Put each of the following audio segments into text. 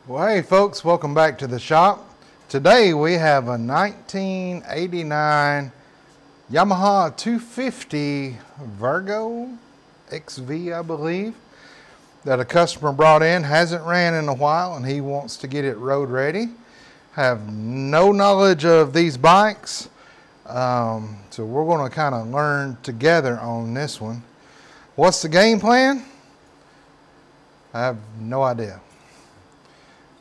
Well, hey folks, welcome back to the shop. Today we have a 1989 Yamaha 250 Virgo XV, I believe, that a customer brought in. Hasn't ran in a while and he wants to get it road ready. Have no knowledge of these bikes, so we're going to kind of learn together on this one. What's the game plan? I have no idea.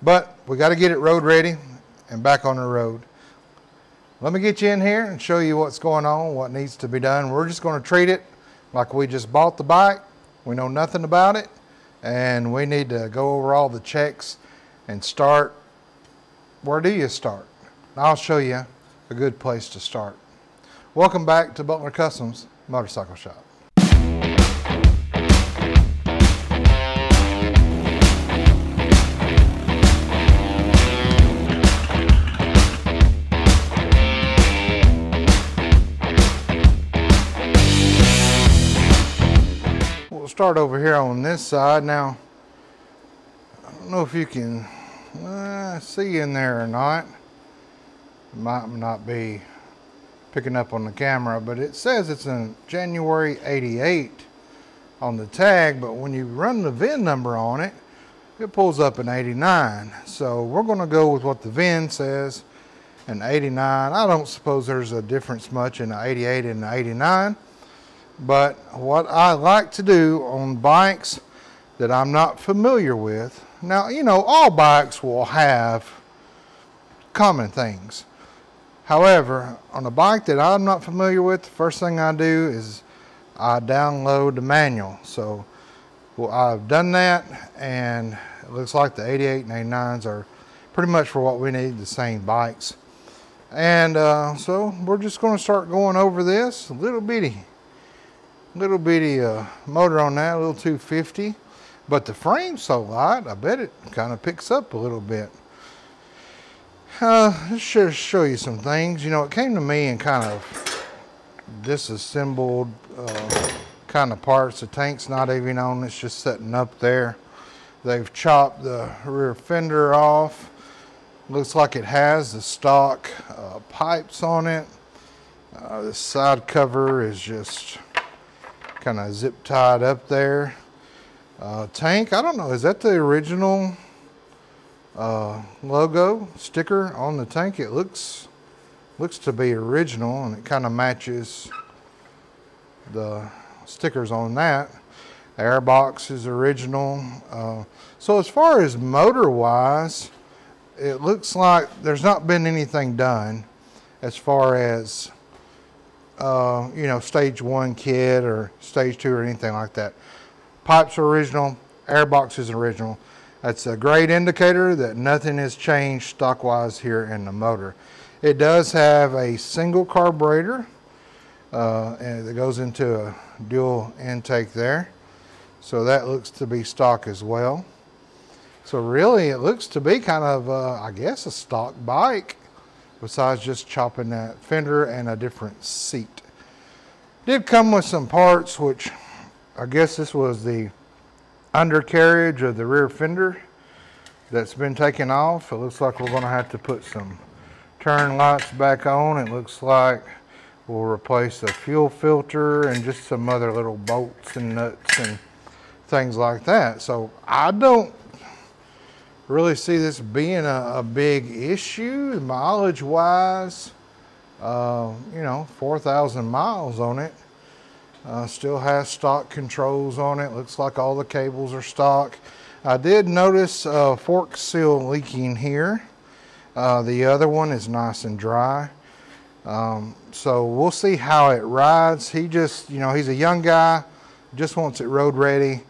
But we got to get it road ready and back on the road. Let me get you in here and show you what's going on, what needs to be done. We're just going to treat it like we just bought the bike. We know nothing about it, and we need to go over all the checks and start. Where do you start? I'll show you a good place to start. Welcome back to Butler Customs Motorcycle Shop. Start over here on this side. Now, I don't know if you can see in there or not. It might not be picking up on the camera, but it says it's in January 88 on the tag, but when you run the VIN number on it, it pulls up in 89. So we're going to go with what the VIN says in 89. I don't suppose there's a difference much in the 88 and the 89. But what I like to do on bikes that I'm not familiar with, now, you know, all bikes will have common things. However, on a bike that I'm not familiar with, the first thing I do is I download the manual. So well, I've done that, and it looks like the 88 and 89s are pretty much for what we need, the same bikes. And so we're just going to start going over this little bitty motor on that, a little 250, but the frame's so light, I bet it kind of picks up a little bit. Let's show you some things. You know, it came to me in kind of disassembled kind of parts. The tank's not even on, it's just sitting up there. They've chopped the rear fender off. Looks like it has the stock pipes on it. The side cover is just kind of zip tied up there. Tank, I don't know, is that the original logo sticker on the tank? It looks to be original, and it kind of matches the stickers on that. The airbox is original. So as far as motor wise, it looks like there's not been anything done as far as you know, stage 1 kit or stage 2 or anything like that. Pipes are original, airbox is original. That's a great indicator that nothing has changed stock wise here in the motor. It does have a single carburetor and it goes into a dual intake there. So that looks to be stock as well. So really it looks to be kind of I guess a stock bike, besides just chopping that fender and a different seat. Did come with some parts, which I guess this was the undercarriage of the rear fender that's been taken off. It looks like we're going to have to put some turn lights back on. It looks like we'll replace the fuel filter and just some other little bolts and nuts and things like that. So I don't really see this being a big issue mileage wise. You know, 4,000 miles on it. Still has stock controls on it. Looks like all the cables are stock. I did notice fork seal leaking here. The other one is nice and dry. So we'll see how it rides. He just, you know, he's a young guy, just wants it road ready.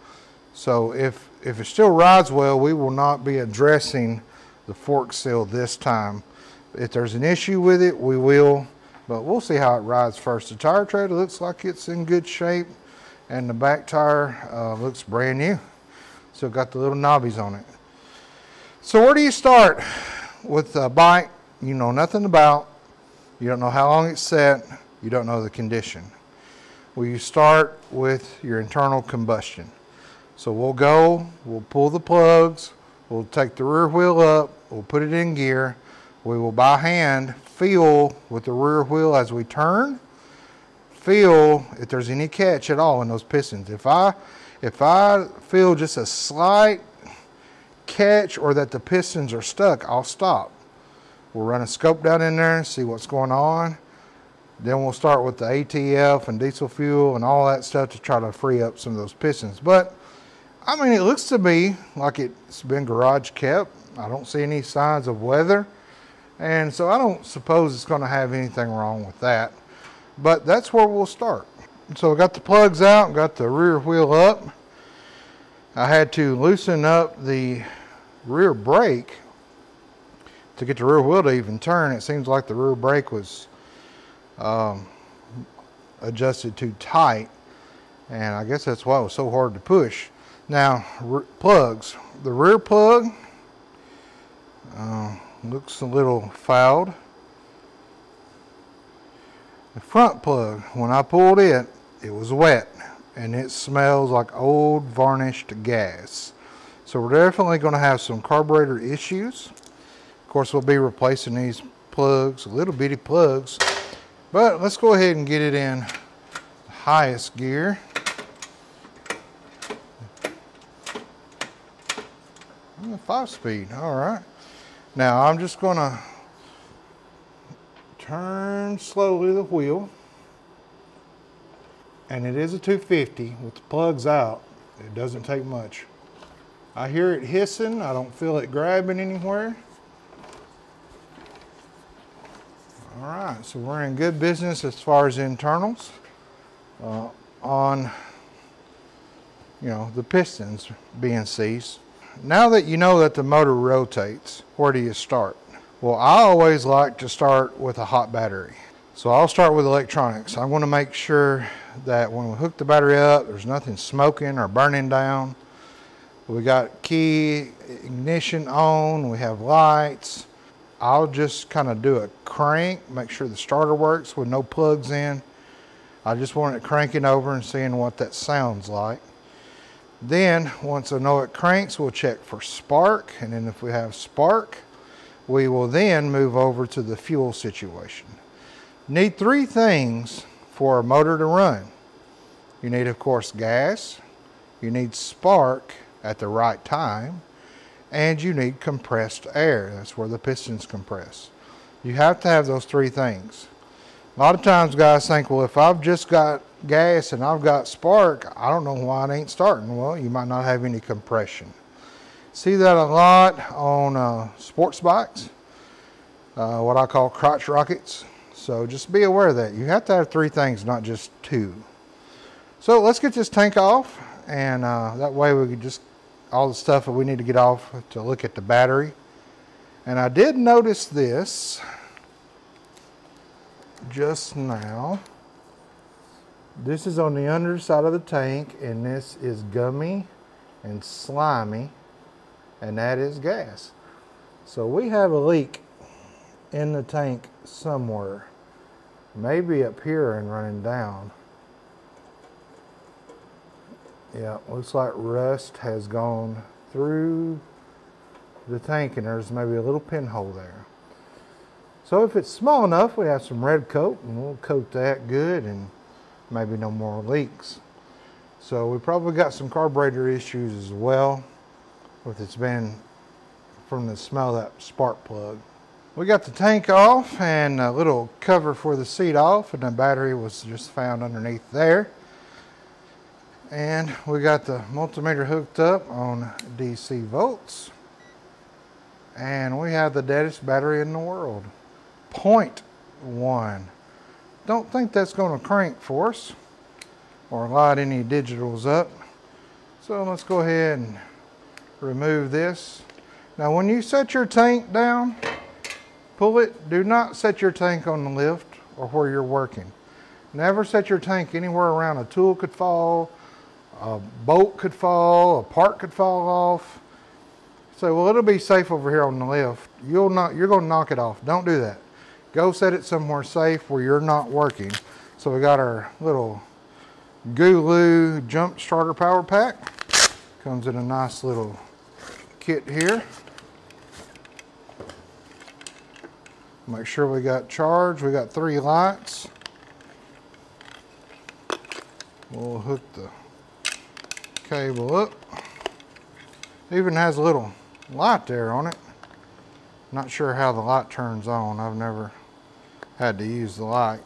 So if it still rides well, we will not be addressing the fork seal this time. If there's an issue with it, we will, but we'll see how it rides first. The tire tread looks like it's in good shape, and the back tire looks brand new. Still got the little knobbies on it. So where do you start with a bike you know nothing about? You don't know how long it's set, you don't know the condition. Well, you start with your internal combustion. So we'll pull the plugs, We'll take the rear wheel up, we'll put it in gear. We will by hand feel with the rear wheel as we turn, feel if there's any catch at all in those pistons. If I feel just a slight catch or that the pistons are stuck, I'll stop. We'll run a scope down in there and see what's going on. Then we'll start with the ATF and diesel fuel and all that stuff to try to free up some of those pistons. But I mean, it looks to me like it's been garage kept. I don't see any signs of weather. And so I don't suppose it's going to have anything wrong with that. But that's where we'll start. So I got the plugs out, got the rear wheel up. I had to loosen up the rear brake to get the rear wheel to even turn. It seems like the rear brake was adjusted too tight. And I guess that's why it was so hard to push. Now, plugs. The rear plug looks a little fouled. The front plug, when I pulled it, it was wet and it smells like old varnished gas. So we're definitely going to have some carburetor issues. Of course, we'll be replacing these plugs, little bitty plugs. But let's go ahead and get it in the highest gear. Oh, 5-speed, all right. Now I'm just going to turn slowly the wheel. And it is a 250 with the plugs out. It doesn't take much. I hear it hissing. I don't feel it grabbing anywhere. All right, so we're in good business as far as internals on, you know, the pistons being seized. Now that you know that the motor rotates, where do you start? Well, I always like to start with a hot battery. So I'll start with electronics. I want to make sure that when we hook the battery up, there's nothing smoking or burning down. We got key ignition on, we have lights. I'll just kind of do a crank, make sure the starter works with no plugs in. I just want it cranking over and seeing what that sounds like. Then, once I know it cranks, we'll check for spark, and then if we have spark, we will then move over to the fuel situation. Need 3 things for a motor to run. You need, of course, gas, you need spark at the right time, and you need compressed air. That's where the pistons compress. You have to have those 3 things. A lot of times guys think, well, if I've just got gas and I've got spark, I don't know why it ain't starting. Well, you might not have any compression. See that a lot on sports bikes, what I call crotch rockets. So just be aware of that. You have to have 3 things, not just 2. So let's get this tank off, and that way we can just, all the stuff that we need to get off to look at the battery. And I did notice this just now. This is on the underside of the tank, and this is gummy and slimy, and that is gas. So we have a leak in the tank somewhere, maybe up here and running down. Yeah, looks like rust has gone through the tank, and there's maybe a little pinhole there. So if it's small enough, we have some red coat, and we'll coat that good, and maybe no more leaks. So we probably got some carburetor issues as well, with it's been from the smell of that spark plug. We got the tank off and a little cover for the seat off, and the battery was just found underneath there. And we got the multimeter hooked up on DC volts, and we have the deadest battery in the world, 0.1. Don't think that's going to crank for us or light any digitals up. So let's go ahead and remove this. Now when you set your tank down, pull it. Do not set your tank on the lift or where you're working. Never set your tank anywhere around. A tool could fall, a bolt could fall, a part could fall off. So, well, it'll be safe over here on the lift. You're going to knock it off. Don't do that. Go set it somewhere safe where you're not working. So we got our little Gulu jump starter power pack. Comes in a nice little kit here. Make sure we got charged. We got 3 lights. We'll hook the cable up. Even has a little light there on it. Not sure how the light turns on. I've never had to use the light.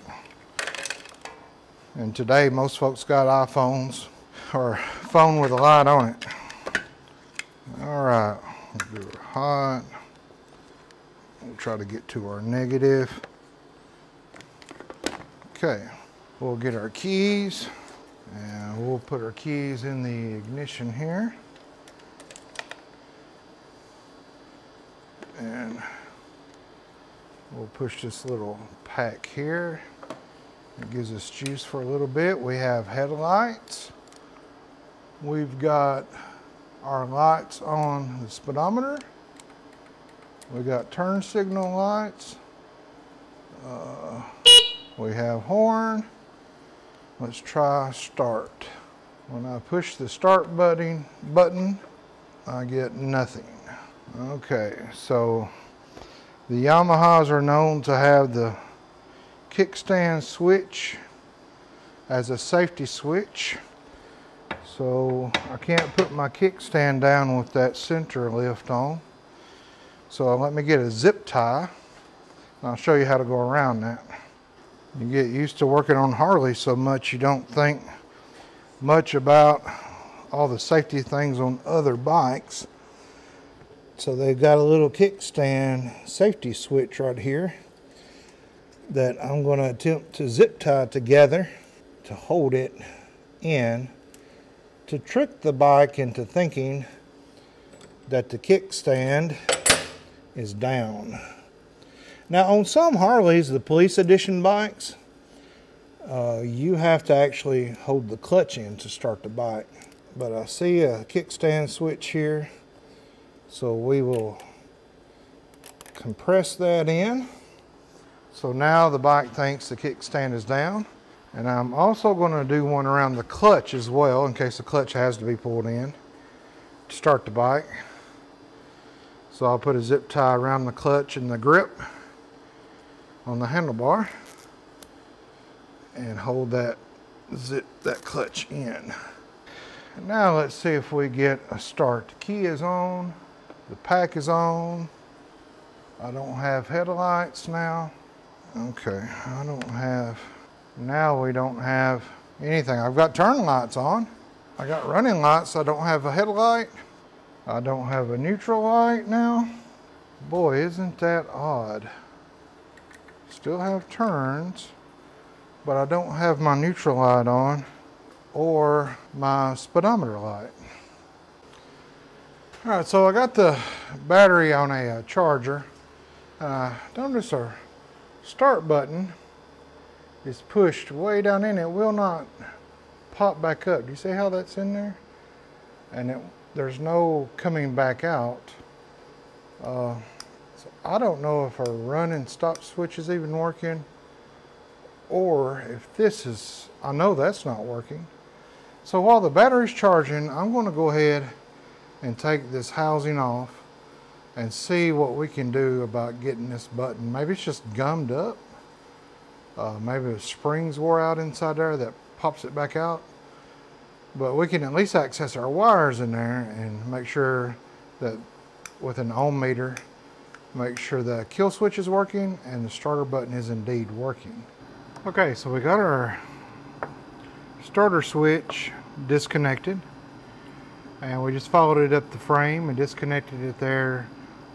And today most folks got iPhones or phone with a light on it. All right, we'll do it hot. We'll try to get to our negative. Okay, we'll get our keys and we'll put our keys in the ignition here. And we'll push this little pack here. It gives us juice for a little bit. We have headlights. We've got our lights on the speedometer. We got turn signal lights. We have horn. Let's try start. When I push the start button, I get nothing. Okay, so the Yamahas are known to have the kickstand switch as a safety switch. So I can't put my kickstand down with that center lift on. So let me get a zip tie and I'll show you how to go around that. You get used to working on Harley so much you don't think much about all the safety things on other bikes. So they've got a little kickstand safety switch right here that I'm going to attempt to zip tie together to hold it in, to trick the bike into thinking that the kickstand is down. Now on some Harleys, the police edition bikes, you have to actually hold the clutch in to start the bike. But I see a kickstand switch here. So we will compress that in. So now the bike thinks the kickstand is down. And I'm also going to do one around the clutch as well, in case the clutch has to be pulled in to start the bike. So I'll put a zip tie around the clutch and the grip on the handlebar and hold that clutch in. And now let's see if we get a start. The key is on. The pack is on. I don't have headlights now. Okay, now we don't have anything. I've got turn lights on. I got running lights. I don't have a headlight. I don't have a neutral light now. Boy, isn't that odd. Still have turns, but I don't have my neutral light on or my speedometer light. All right, so I got the battery on a charger. Notice our start button is pushed way down in. It will not pop back up. Do you see how that's in there? And there's no coming back out. So I don't know if our run and stop switch is even working, or if this is, I know that's not working. So while the battery's charging, I'm going to go ahead and take this housing off and see what we can do about getting this button. Maybe it's just gummed up. Maybe the springs wore out inside there that pops it back out. But we can at least access our wires in there and make sure that with an ohm meter, make sure the kill switch is working and the starter button is indeed working. Okay, so we got our starter switch disconnected. And we just followed it up the frame and disconnected it there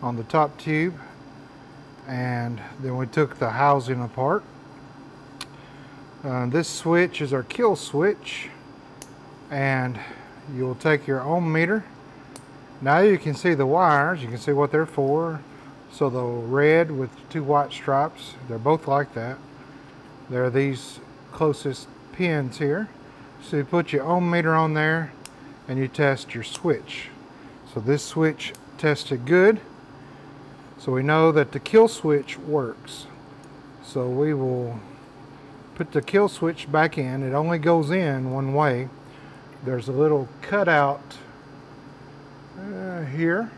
on the top tube. And then we took the housing apart. This switch is our kill switch. And you'll take your ohm meter. Now you can see the wires. You can see what they're for. So the red with 2 white stripes, they're both like that. They're these closest pins here. So you put your ohm meter on there and you test your switch. So this switch tested good. So we know that the kill switch works. So we will put the kill switch back in. It only goes in one way. There's a little cutout here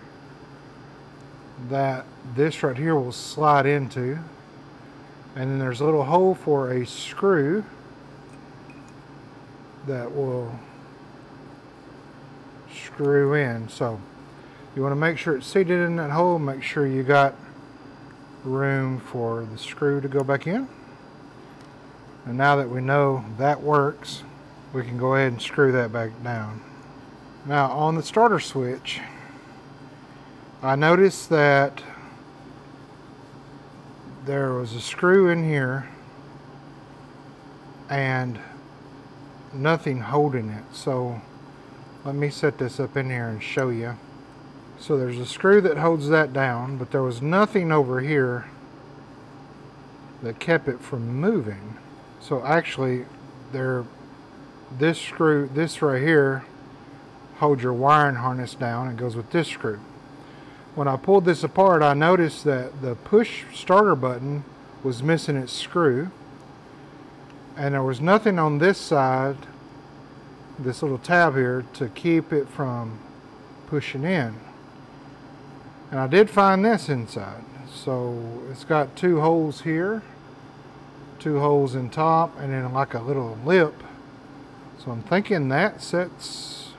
that this right here will slide into, and then there's a little hole for a screw that will screw in. So you want to make sure it's seated in that hole, make sure you got room for the screw to go back in. And now that we know that works, we can go ahead and screw that back down. Now on the starter switch, I noticed that there was a screw in here and nothing holding it. So let me set this up in here and show you. So there's a screw that holds that down, but there was nothing over here that kept it from moving. So actually this screw, this right here, holds your wiring harness down and goes with this screw. When I pulled this apart, I noticed that the push starter button was missing its screw, and there was nothing on this side, this little tab here, to keep it from pushing in. And I did find this inside. So it's got two holes here, two holes in top, and then like a little lip. So I'm thinking that sets,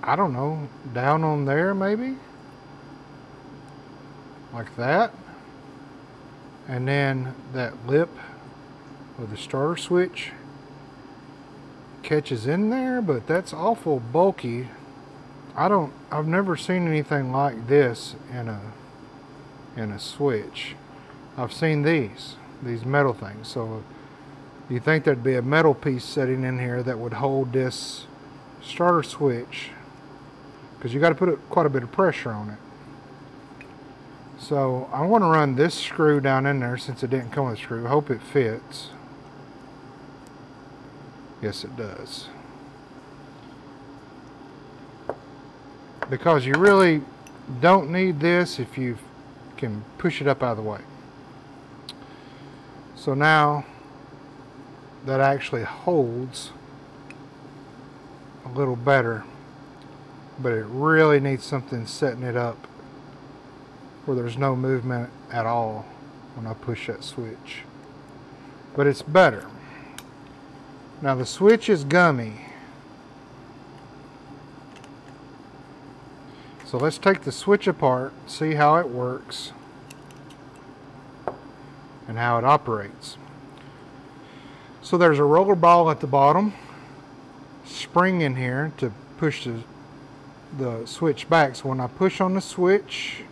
I don't know, down on there maybe, like that. And then that lip with the starter switch catches in there, but that's awful bulky. I've never seen anything like this in a switch. I've seen these metal things. So you think there'd be a metal piece sitting in here that would hold this starter switch, because you got to put quite a bit of pressure on it. So I want to run this screw down in there since it didn't come with a screw. I hope it fits. Yes, it does. Because you really don't need this if you can push it up out of the way. So now that actually holds a little better, but it really needs something setting it up where there's no movement at all when I push that switch. But it's better. Now the switch is gummy. So let's take the switch apart, see how it works and how it operates. So there's a roller ball at the bottom, spring in here to push the switch back. So when I push on the switch,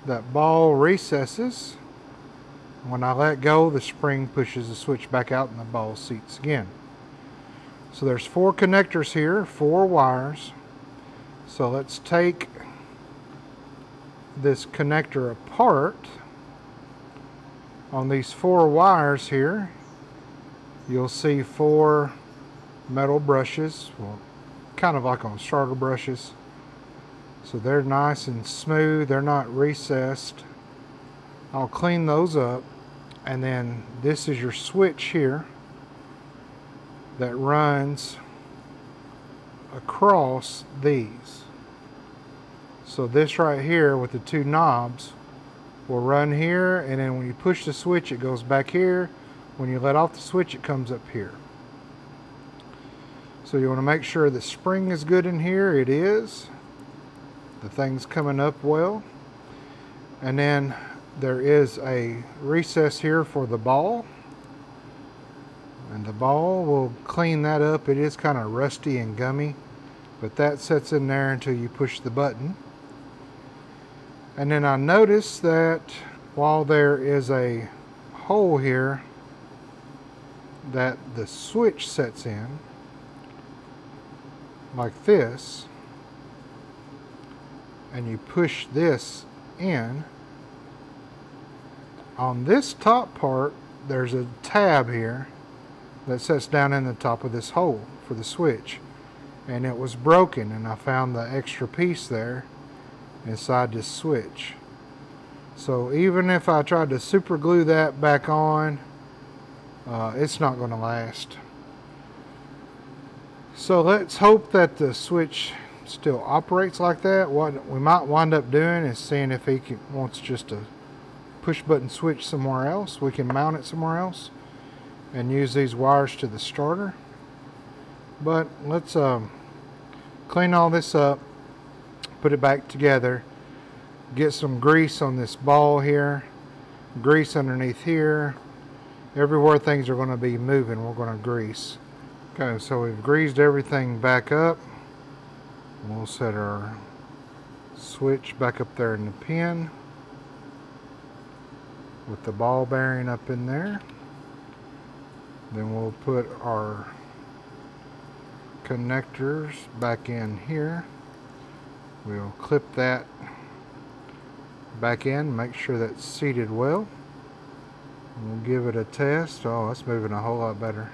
that ball recesses. When I let go, the spring pushes the switch back out and the ball seats again. So there's 4 connectors here, 4 wires. So let's take this connector apart. On these 4 wires here, you'll see 4 metal brushes, well, kind of like on starter brushes. So they're nice and smooth, they're not recessed. I'll clean those up, and then this is your switch here that runs across these. So this right here with the 2 knobs will run here, and then when you push the switch it goes back here. When you let off the switch it comes up here. So you want to make sure the spring is good in here. It is. The thing's coming up well. And then there is a recess here for the ball. And the ball will clean that up. It is kind of rusty and gummy, but that sits in there until you push the button. And then I noticed that while there is a hole here that the switch sets in, like this, and you push this in, on this top part there's a tab here that sets down in the top of this hole for the switch, and it was broken, and I found the extra piece there inside this switch. So even if I tried to super glue that back on, it's not going to last. So let's hope that the switch still operates like that. What we might wind up doing is seeing if he wants just a push button switch somewhere else. We can mount it somewhere else and use these wires to the starter. But let's clean all this up, put it back together, get some grease on this ball here, grease underneath here. Everywhere things are going to be moving, we're going to grease. Okay, so we've greased everything back up. We'll set our switch back up there in the pin with the ball bearing up in there. Then we'll put our connectors back in here. We'll clip that back in, make sure that's seated well. We'll give it a test. Oh, it's moving a whole lot better.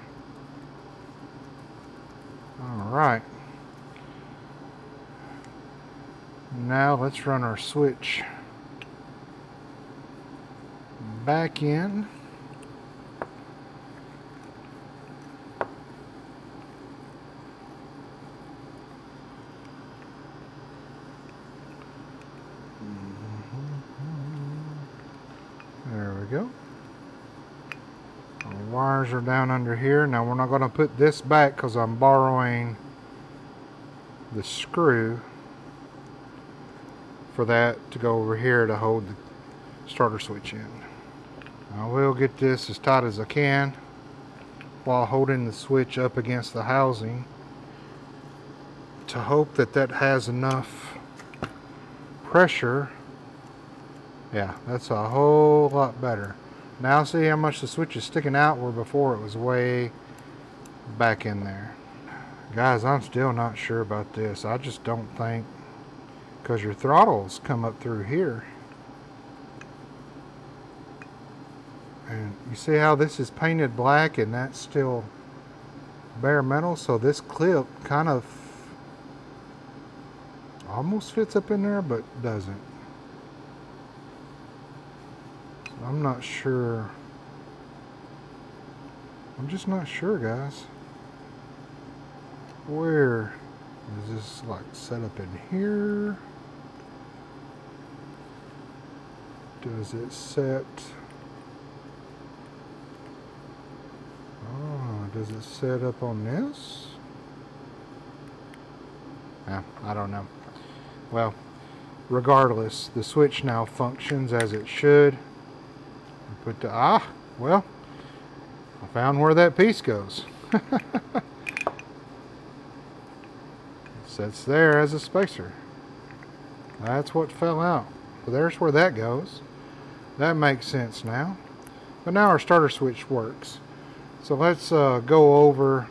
Alright. Now let's run our switch back in. There we go. Our wires are down under here. Now we're not going to put this back because I'm borrowing the screw for that to go over here to hold the starter switch in. I will get this as tight as I can while holding the switch up against the housing to hope that that has enough pressure. Yeah, that's a whole lot better. Now see how much the switch is sticking out where before it was way back in there. Guys, I'm still not sure about this. I just don't think, because your throttles come up through here. And you see how this is painted black and that's still bare metal, so this clip kind of almost fits up in there but doesn't. So I'm not sure. I'm just not sure, guys. Where is this like set up in here? Does it set? Oh, does it set up on this? I don't know. Well, regardless, the switch now functions as it should. Put the well, I found where that piece goes. Sits there as a spacer. That's what fell out. So there's where that goes. That makes sense now. But now our starter switch works. So let's go over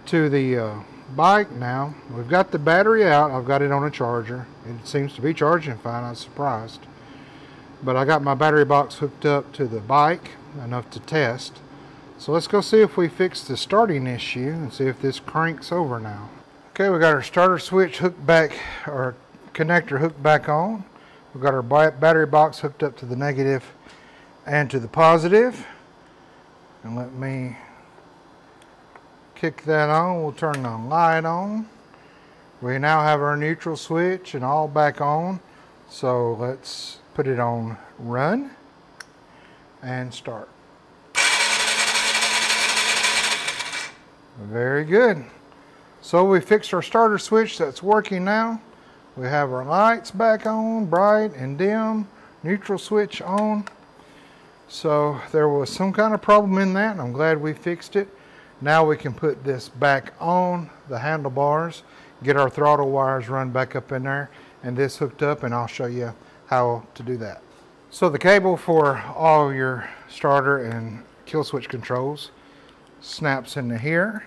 to the bike now. We've got the battery out. I've got it on a charger. It seems to be charging fine. I was surprised. But I got my battery box hooked up to the bike enough to test. So let's go see if we fix the starting issue and see if this cranks over now. Okay, we got our starter switch hooked back, our connector hooked back on. We've got our battery box hooked up to the negative and to the positive. And let me kick that on. We'll turn the light on. We now have our neutral switch and all back on. So let's put it on run and start. Very good. So we fixed our starter switch. That's working now. We have our lights back on, bright and dim, neutral switch on. So there was some kind of problem in that, and I'm glad we fixed it. Now we can put this back on the handlebars, get our throttle wires run back up in there, and this hooked up, and I'll show you how to do that. So the cable for all your starter and kill switch controls snaps into here,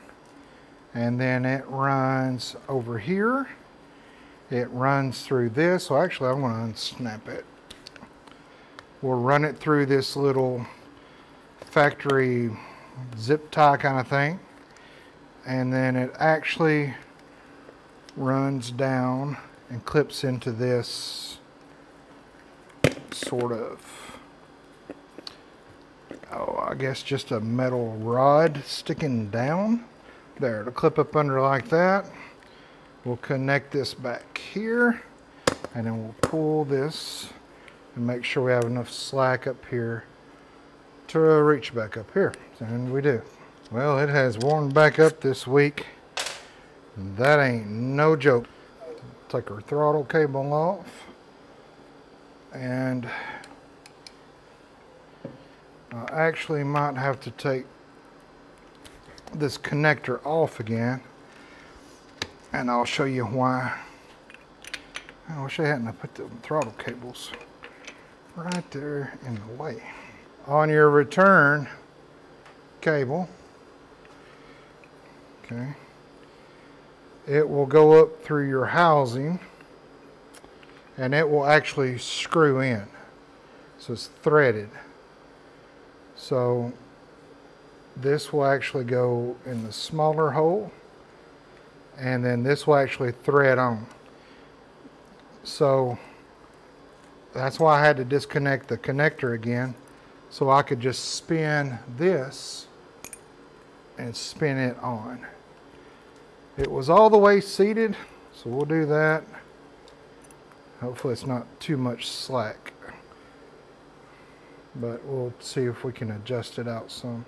and then it runs over here. It runs through this. So actually I'm going to unsnap it. We'll run it through this little factory zip tie kind of thing, and then it actually runs down and clips into this sort of, I guess just a metal rod sticking down there to clip up under like that. We'll connect this back here, and then we'll pull this and make sure we have enough slack up here to reach back up here. And we do. Well, it has worn back up this week. That ain't no joke. Take our throttle cable off, and I actually might have to take this connector off again, and I'll show you why. I wish I hadn't put the throttle cables right there in the way. On your return cable, okay, it will go up through your housing, and it will actually screw in. So it's threaded. So this will actually go in the smaller hole, and then this will actually thread on. So that's why I had to disconnect the connector again, so I could just spin this and spin it on. It was all the way seated, so we'll do that. Hopefully it's not too much slack, but we'll see if we can adjust it out some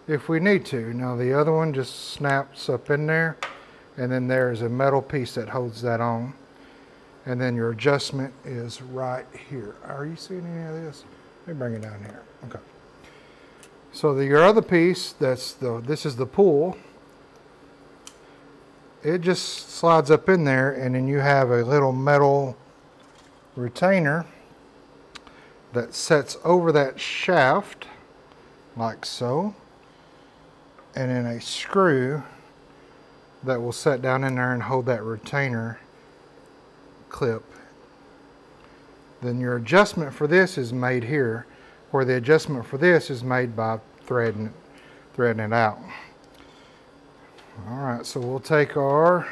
if we need to. Now the other one just snaps up in there, and then there's a metal piece that holds that on, and then your adjustment is right here. Are you seeing any of this? Let me bring it down here. Okay. So your other piece, this is the pull. It just slides up in there, and then you have a little metal retainer that sets over that shaft like so, and then a screw that will set down in there and hold that retainer clip. Then your adjustment for this is made here, where the adjustment for this is made by threading it out. Alright, so we'll take our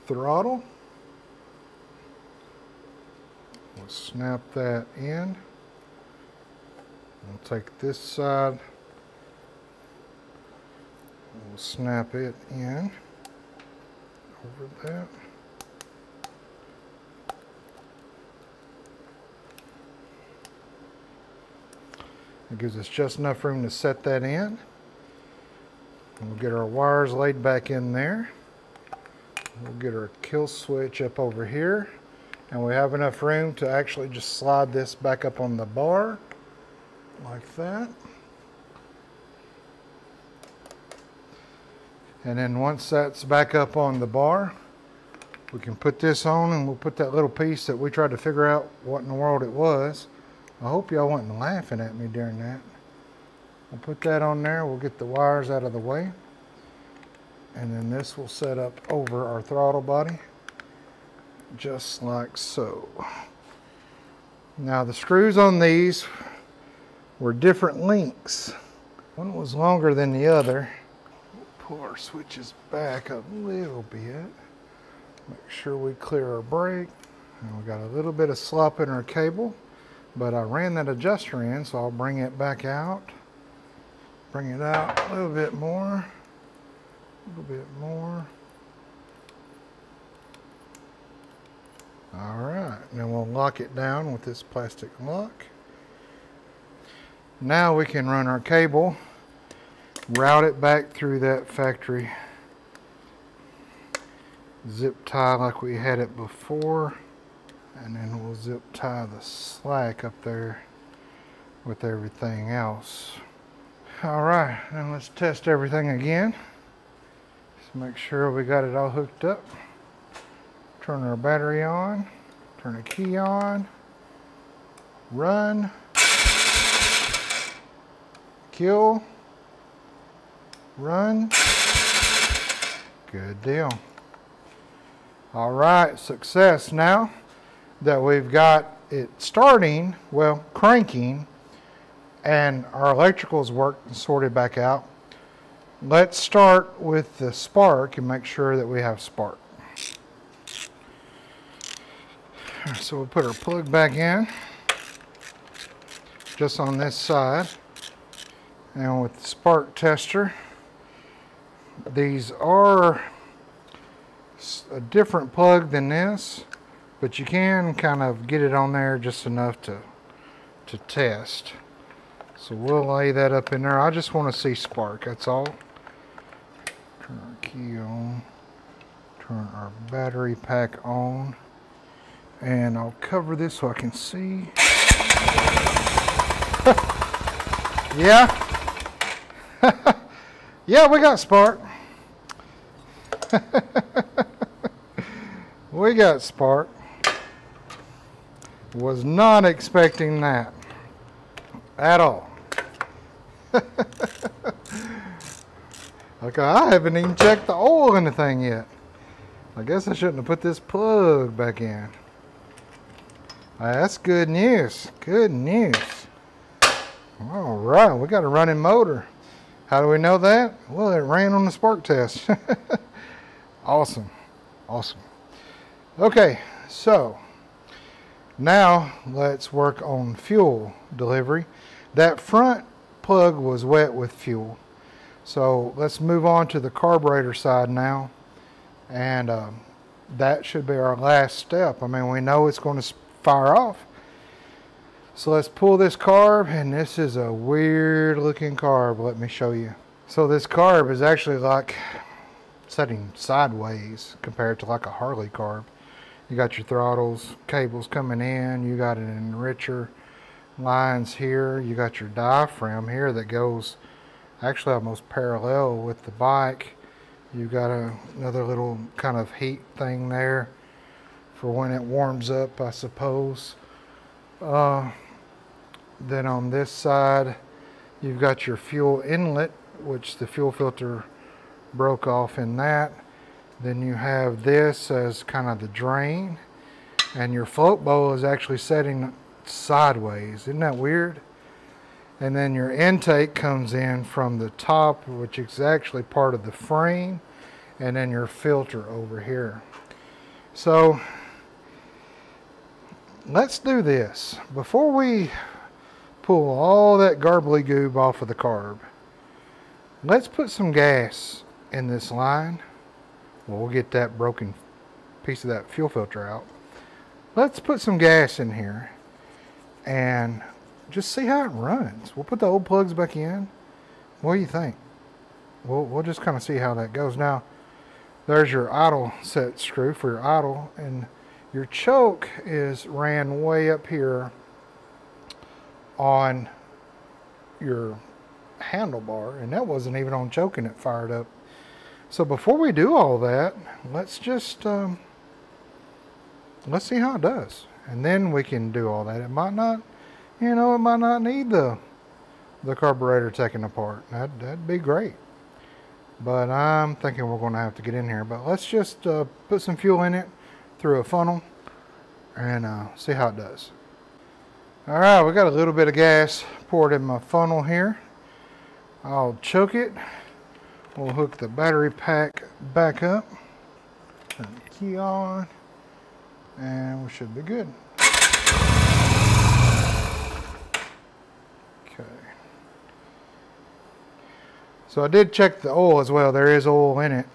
throttle, we'll snap that in, we'll take this side, we'll snap it in over that. It gives us just enough room to set that in. We'll get our wires laid back in there. We'll get our kill switch up over here, and we have enough room to actually just slide this back up on the bar like that. And then once that's back up on the bar, we can put this on, and we'll put that little piece that we tried to figure out what in the world it was. I hope y'all wasn't laughing at me during that. We'll put that on there. We'll get the wires out of the way, and then this will set up over our throttle body just like so. Now the screws on these were different lengths. One was longer than the other. We'll pull our switches back a little bit. Make sure we clear our brake. And we got a little bit of slop in our cable, but I ran that adjuster in, so I'll bring it back out. Bring it out a little bit more, a little bit more. All right, and then we'll lock it down with this plastic lock. Now we can run our cable, route it back through that factory zip tie like we had it before, and then we'll zip tie the slack up there with everything else. All right, then let's test everything again. Just make sure we got it all hooked up. Turn our battery on, turn the key on, run, kill, run. Good deal. All right, success. Now that we've got it starting, well, cranking, and our electricals worked and sorted back out, let's start with the spark and make sure that we have spark. So we'll put our plug back in, just on this side, and with the spark tester, these are a different plug than this, but you can kind of get it on there just enough to test. So we'll lay that up in there. I just want to see spark, that's all. Turn our key on, turn our battery pack on, and I'll cover this so I can see. Yeah. Yeah, we got spark. We got spark. Was not expecting that at all. Okay, I haven't even checked the oil in the thing yet. I guess I shouldn't have put this plug back in. That's good news. Good news. All right, we got a running motor. How do we know that? Well, it ran on the spark test. Awesome. Awesome. Okay, so now let's work on fuel delivery. That front plug was wet with fuel. So let's move on to the carburetor side now. And that should be our last step. I mean, we know it's going to fire off. So let's pull this carb, and this is a weird looking carb. Let me show you. So this carb is actually like setting sideways compared to like a Harley carb. You got your throttles, cables coming in, you got an enricher lines here, you got your diaphragm here that goes actually almost parallel with the bike. You got another little kind of heat thing there for when it warms up, I suppose. Then on this side, you've got your fuel inlet, which the fuel filter broke off in that. Then you have this as kind of the drain, and your float bowl is actually setting sideways. Isn't that weird? And then your intake comes in from the top, which is actually part of the frame, and then your filter over here. So let's do this. Before we pull all that garbly goob off of the carb, let's put some gas in this line. Well, we'll get that broken piece of that fuel filter out. Let's put some gas in here and just see how it runs. We'll put the old plugs back in. What do you think? We'll just kind of see how that goes. Now, there's your idle set screw for your idle, and your choke is ran way up here on your handlebar, and that wasn't even on choking it fired up. So before we do all that, let's just let's see how it does, and then we can do all that. It might not, you know, it might not need the carburetor taken apart. That'd be great, but I'm thinking we're going to have to get in here. But let's just put some fuel in it through a funnel and see how it does. All right, we got a little bit of gas poured in my funnel here. I'll choke it. We'll hook the battery pack back up, turn the key on, and we should be good. Okay. So I did check the oil as well. There is oil in it.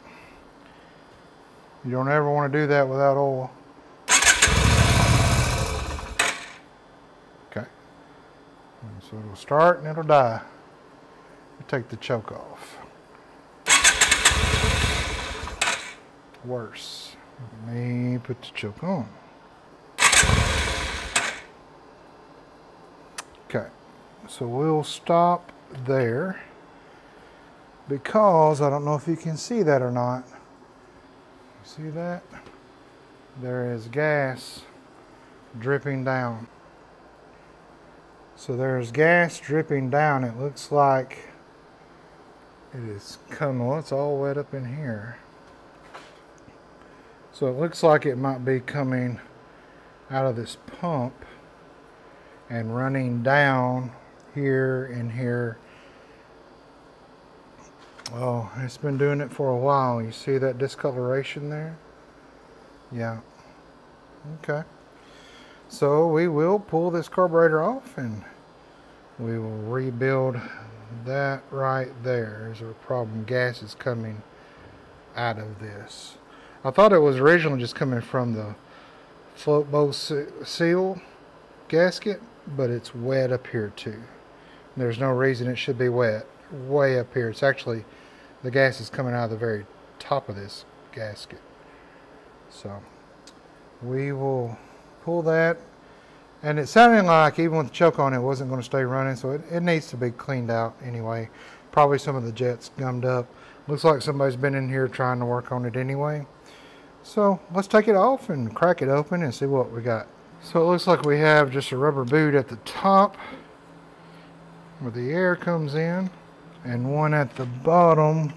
You don't ever want to do that without oil. Okay. So it'll start and it'll die. We'll take the choke off. Worse. Let me put the choke on. Okay, so we'll stop there because I don't know if you can see that or not. See that? There is gas dripping down. So there's gas dripping down. It looks like it is coming. Well, it's all wet up in here. So it looks like it might be coming out of this pump and running down here and here. Oh, it's been doing it for a while. You see that discoloration there? Yeah. Okay. So we will pull this carburetor off and we will rebuild that right there. There's a problem. Gas is coming out of this. I thought it was originally just coming from the float bowl seal gasket, but it's wet up here too. There's no reason it should be wet way up here. It's actually, the gas is coming out of the very top of this gasket. So we will pull that, and it sounded like even with the choke on it wasn't going to stay running, so it needs to be cleaned out anyway. Probably some of the jets gummed up. Looks like somebody's been in here trying to work on it anyway. So let's take it off and crack it open and see what we got. So it looks like we have just a rubber boot at the top where the air comes in, and one at the bottom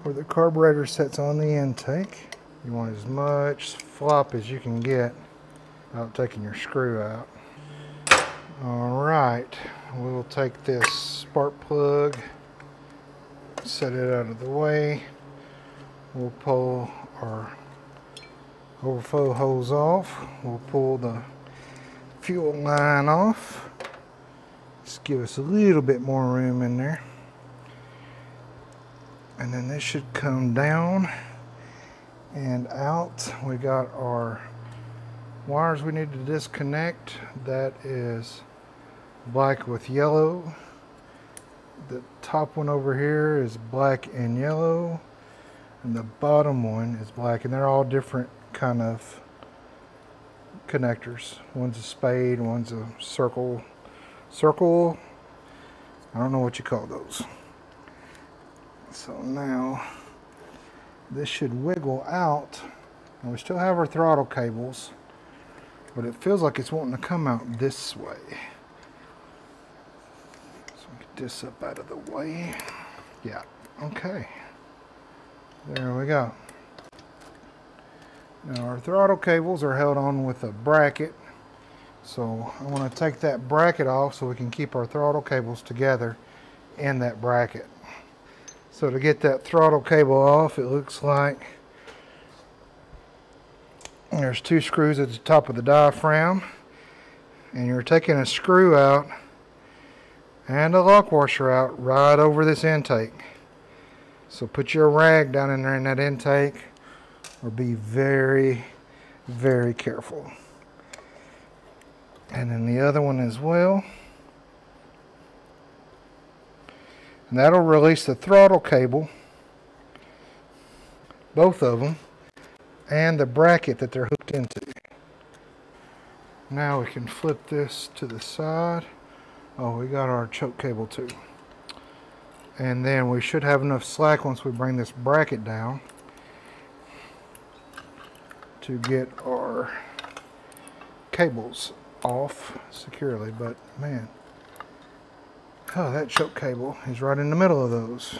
where the carburetor sets on the intake. You want as much flop as you can get without taking your screw out. Alright, we'll take this spark plug, set it out of the way. We'll pull our overflow hose off. We'll pull the fuel line off. Just give us a little bit more room in there. And then this should come down and out. We got our wires we need to disconnect. That is black with yellow. The top one over here is black and yellow, and the bottom one is black, and they're all different kind of connectors. One's a spade, one's a circle. I don't know what you call those. So now this should wiggle out, and we still have our throttle cables, but it feels like it's wanting to come out this way. So get this up out of the way. Yeah, okay. There we go. Now our throttle cables are held on with a bracket, so I want to take that bracket off so we can keep our throttle cables together in that bracket. So to get that throttle cable off, it looks like there's two screws at the top of the diaphragm, and you're taking a screw out and a lock washer out right over this intake. So put your rag down in there in that intake, or be very, very careful. And then the other one as well. And that'll release the throttle cable, both of them, and the bracket that they're hooked into. Now we can flip this to the side. Oh, we got our choke cable too. And then we should have enough slack once we bring this bracket down to get our cables off securely. But man, oh, that choke cable is right in the middle of those.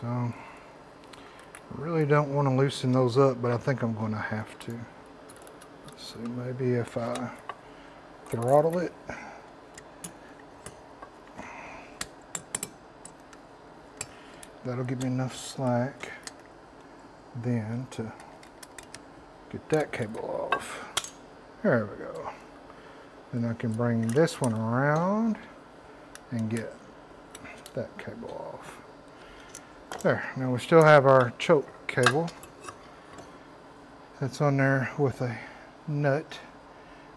So I really don't want to loosen those up, but I think I'm going to have to. So maybe if I throttle it. That'll give me enough slack then to get that cable off. There we go. Then I can bring this one around and get that cable off. There, now we still have our choke cable that's on there with a nut.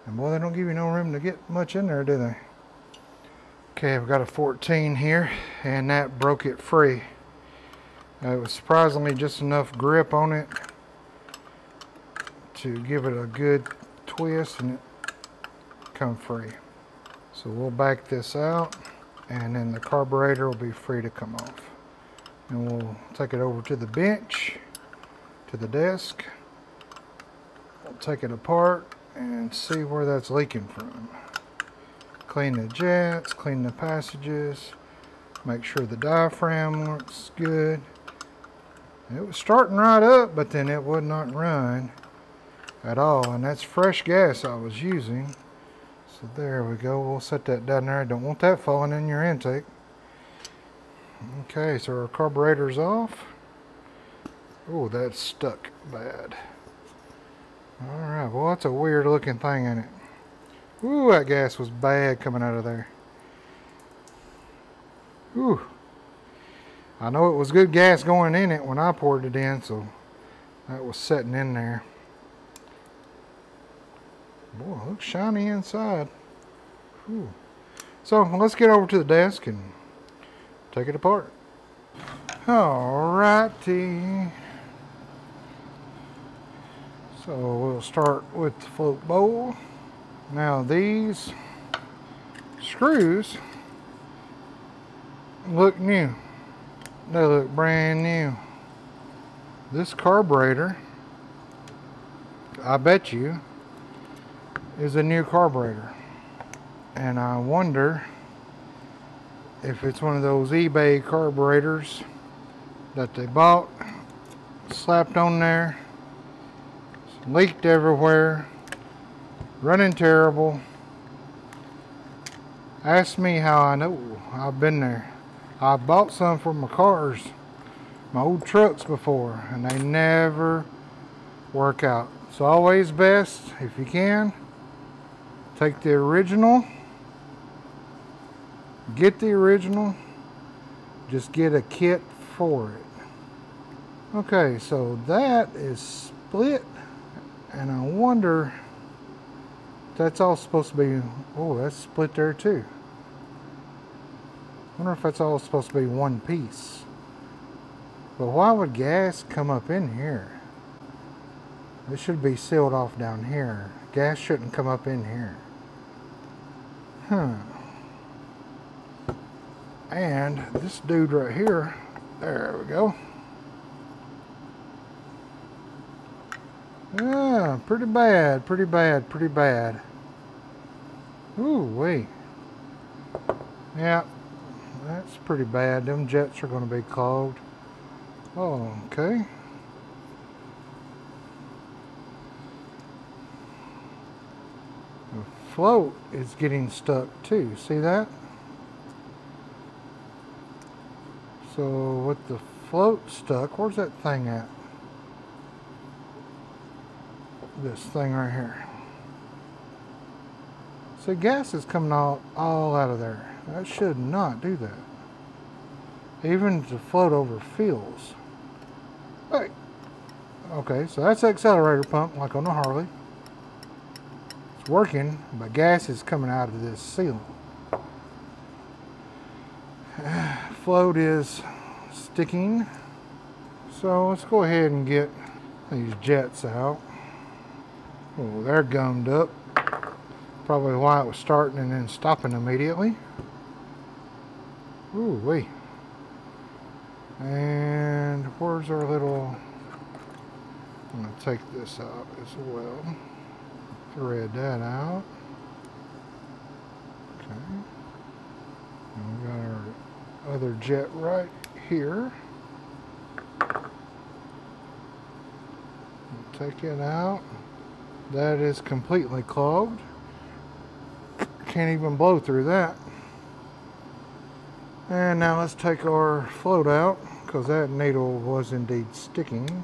And boy, they don't give you no room to get much in there, do they? Okay, I've got a 14 here, and that broke it free. It was surprisingly just enough grip on it to give it a good twist and it come free. So we'll back this out, and then the carburetor will be free to come off. And we'll take it over to the bench, to the desk. We'll take it apart and see where that's leaking from. Clean the jets, clean the passages, make sure the diaphragm looks good. It was starting right up, but then it would not run at all, and that's fresh gas I was using. So there we go. We'll set that down there. I don't want that falling in your intake. Okay, so our carburetor's off. Oh, that's stuck bad. Alright, well, that's a weird looking thing, isn't it? Ooh, that gas was bad coming out of there. Ooh. I know it was good gas going in it when I poured it in, so that was setting in there. Boy, it looks shiny inside. Whew. So let's get over to the desk and take it apart. Alrighty. So we'll start with the float bowl. Now these screws look new. They look brand new. This carburetor, I bet you, is a new carburetor. And I wonder if it's one of those eBay carburetors that they bought, slapped on there, leaked everywhere, running terrible. Ask me how I know. I've been there. I bought some for my cars, my old trucks before, and they never work out. It's always best, if you can, take the original, get the original, just get a kit for it. Okay, so that is split, and I wonder if that's all supposed to be, oh, that's split there too. I wonder if that's all supposed to be one piece. But why would gas come up in here? It should be sealed off down here. Gas shouldn't come up in here. And this dude right here, there we go. Yeah, pretty bad, pretty bad, pretty bad. Ooh, wait. Yeah, that's pretty bad. Them jets are going to be clogged. Oh, okay. The float is getting stuck too. See that? So with the float stuck, where's that thing at? This thing right here. So gas is coming all out of there. That should not do that. Even to float over feels. Hey. Okay, so that's the accelerator pump, like on the Harley. It's working, but gas is coming out of this seal. Float is sticking. So let's go ahead and get these jets out. Oh, they're gummed up. Probably why it was starting and then stopping immediately. Ooh wee. And where's our little... I'm going to take this out as well. Thread that out. Okay. And we got our other jet right here. Take it out. That is completely clogged. Can't even blow through that. And now let's take our float out, because that needle was indeed sticking.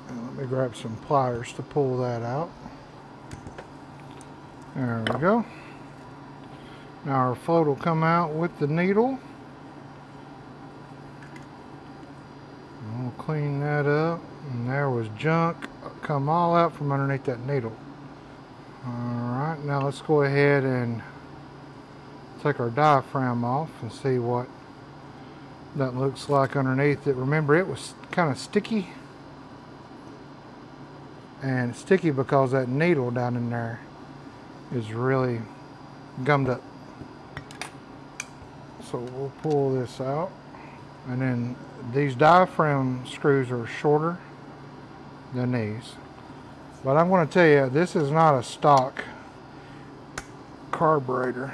And let me grab some pliers to pull that out. There we go. Now our float will come out with the needle. And we'll clean that up. And there was junk come all out from underneath that needle. Alright, now let's go ahead and take our diaphragm off and see what that looks like underneath it. Remember, it was kind of sticky. And it's sticky because that needle down in there is really gummed up. So we'll pull this out. And then these diaphragm screws are shorter than these. But I'm going to tell you, this is not a stock carburetor.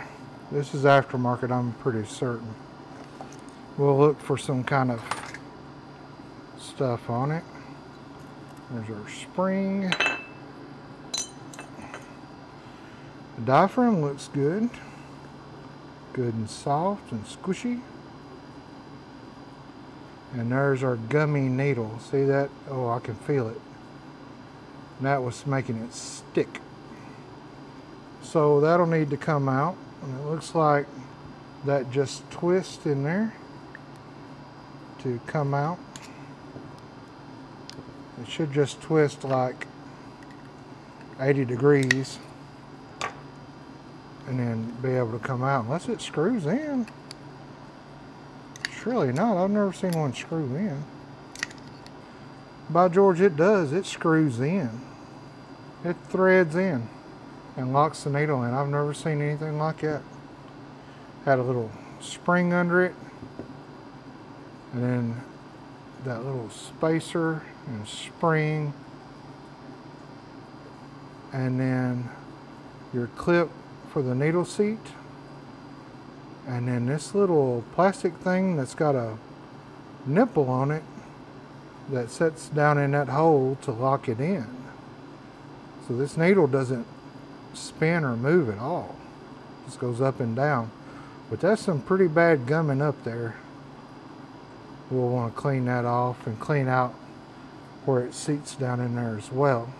This is aftermarket, I'm pretty certain. We'll look for some kind of stuff on it. There's our spring. The diaphragm looks good. Good and soft and squishy. And there's our gummy needle. See that? Oh, I can feel it. And that was making it stick. So that'll need to come out. And it looks like that just twists in there to come out. It should just twist like 80 degrees and then be able to come out, unless it screws in. Surely not. I've never seen one screw in. By George, it does. It screws in. It threads in and locks the needle in. I've never seen anything like that. Had a little spring under it, and then that little spacer and spring, and then your clip for the needle seat, and then this little plastic thing that's got a nipple on it that sets down in that hole to lock it in. So this needle doesn't spin or move at all. It just goes up and down. But that's some pretty bad gumming up there. We'll want to clean that off and clean out where it seats down in there as well.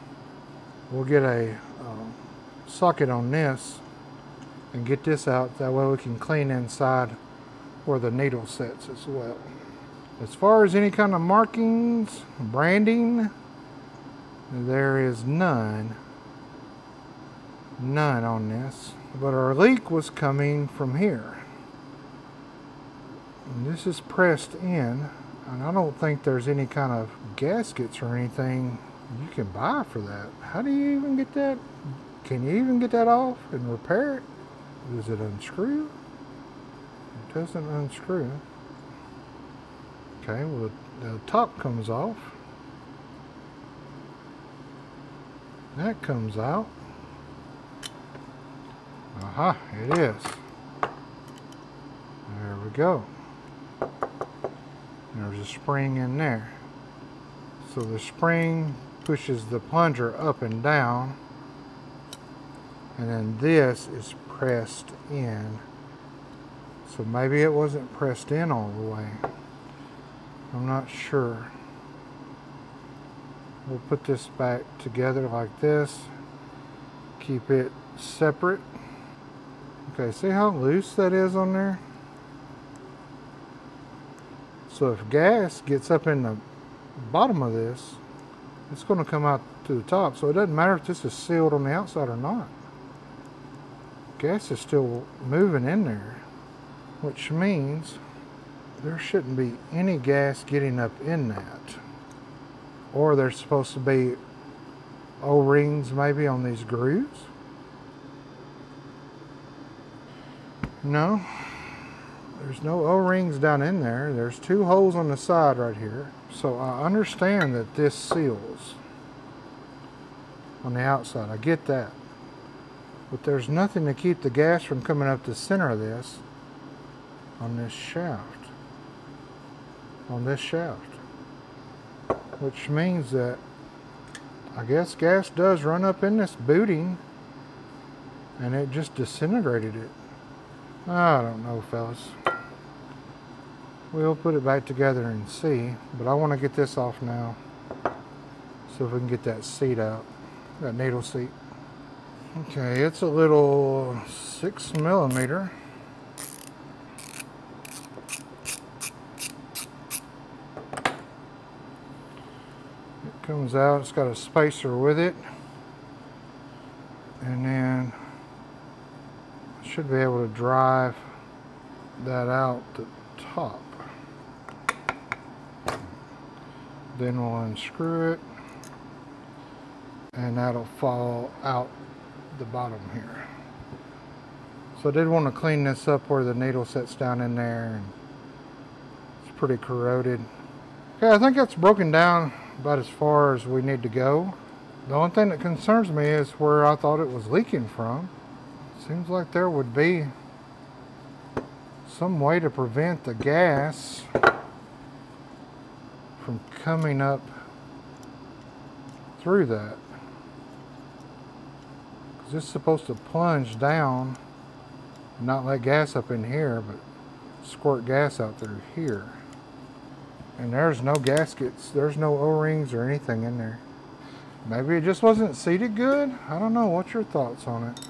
We'll get a socket on this and get this out. That way we can clean inside where the needle sets as well. As far as any kind of markings, branding, there is none on this. But our leak was coming from here. And this is pressed in, and I don't think there's any kind of gaskets or anything you can buy for that. How do you even get that? Can you even get that off and repair it? Does it unscrew? It doesn't unscrew. Okay, well, the top comes off. That comes out. Aha, it is. There we go. There's a spring in there. So the spring pushes the plunger up and down, and then this is pressed in. So maybe it wasn't pressed in all the way. I'm not sure. We'll put this back together like this. Keep it separate. Okay, see how loose that is on there? So if gas gets up in the bottom of this, it's going to come out to the top. So it doesn't matter if this is sealed on the outside or not. Gas is still moving in there, which means there shouldn't be any gas getting up in that. Or there's supposed to be O-rings maybe on these grooves. No, there's no O-rings down in there. There's two holes on the side right here. So I understand that this seals on the outside. I get that. But there's nothing to keep the gas from coming up the center of this on this shaft. On this shaft. Which means that I guess gas does run up in this booting and it just disintegrated it. I don't know, fellas. We'll put it back together and see, but I want to get this off now. So if we can get that seat out, that needle seat. Okay, it's a little 6mm. It comes out, it's got a spacer with it. And then I should be able to drive that out the top. Then we'll unscrew it, and that'll fall out the bottom here. So I did want to clean this up where the needle sets down in there, and it's pretty corroded. Okay, I think that's broken down about as far as we need to go. The only thing that concerns me is where I thought it was leaking from. Seems like there would be some way to prevent the gas from coming up through that. Because it's supposed to plunge down and not let gas up in here, but squirt gas out through here. And there's no gaskets, there's no O-rings or anything in there. Maybe it just wasn't seated good? I don't know. What's your thoughts on it?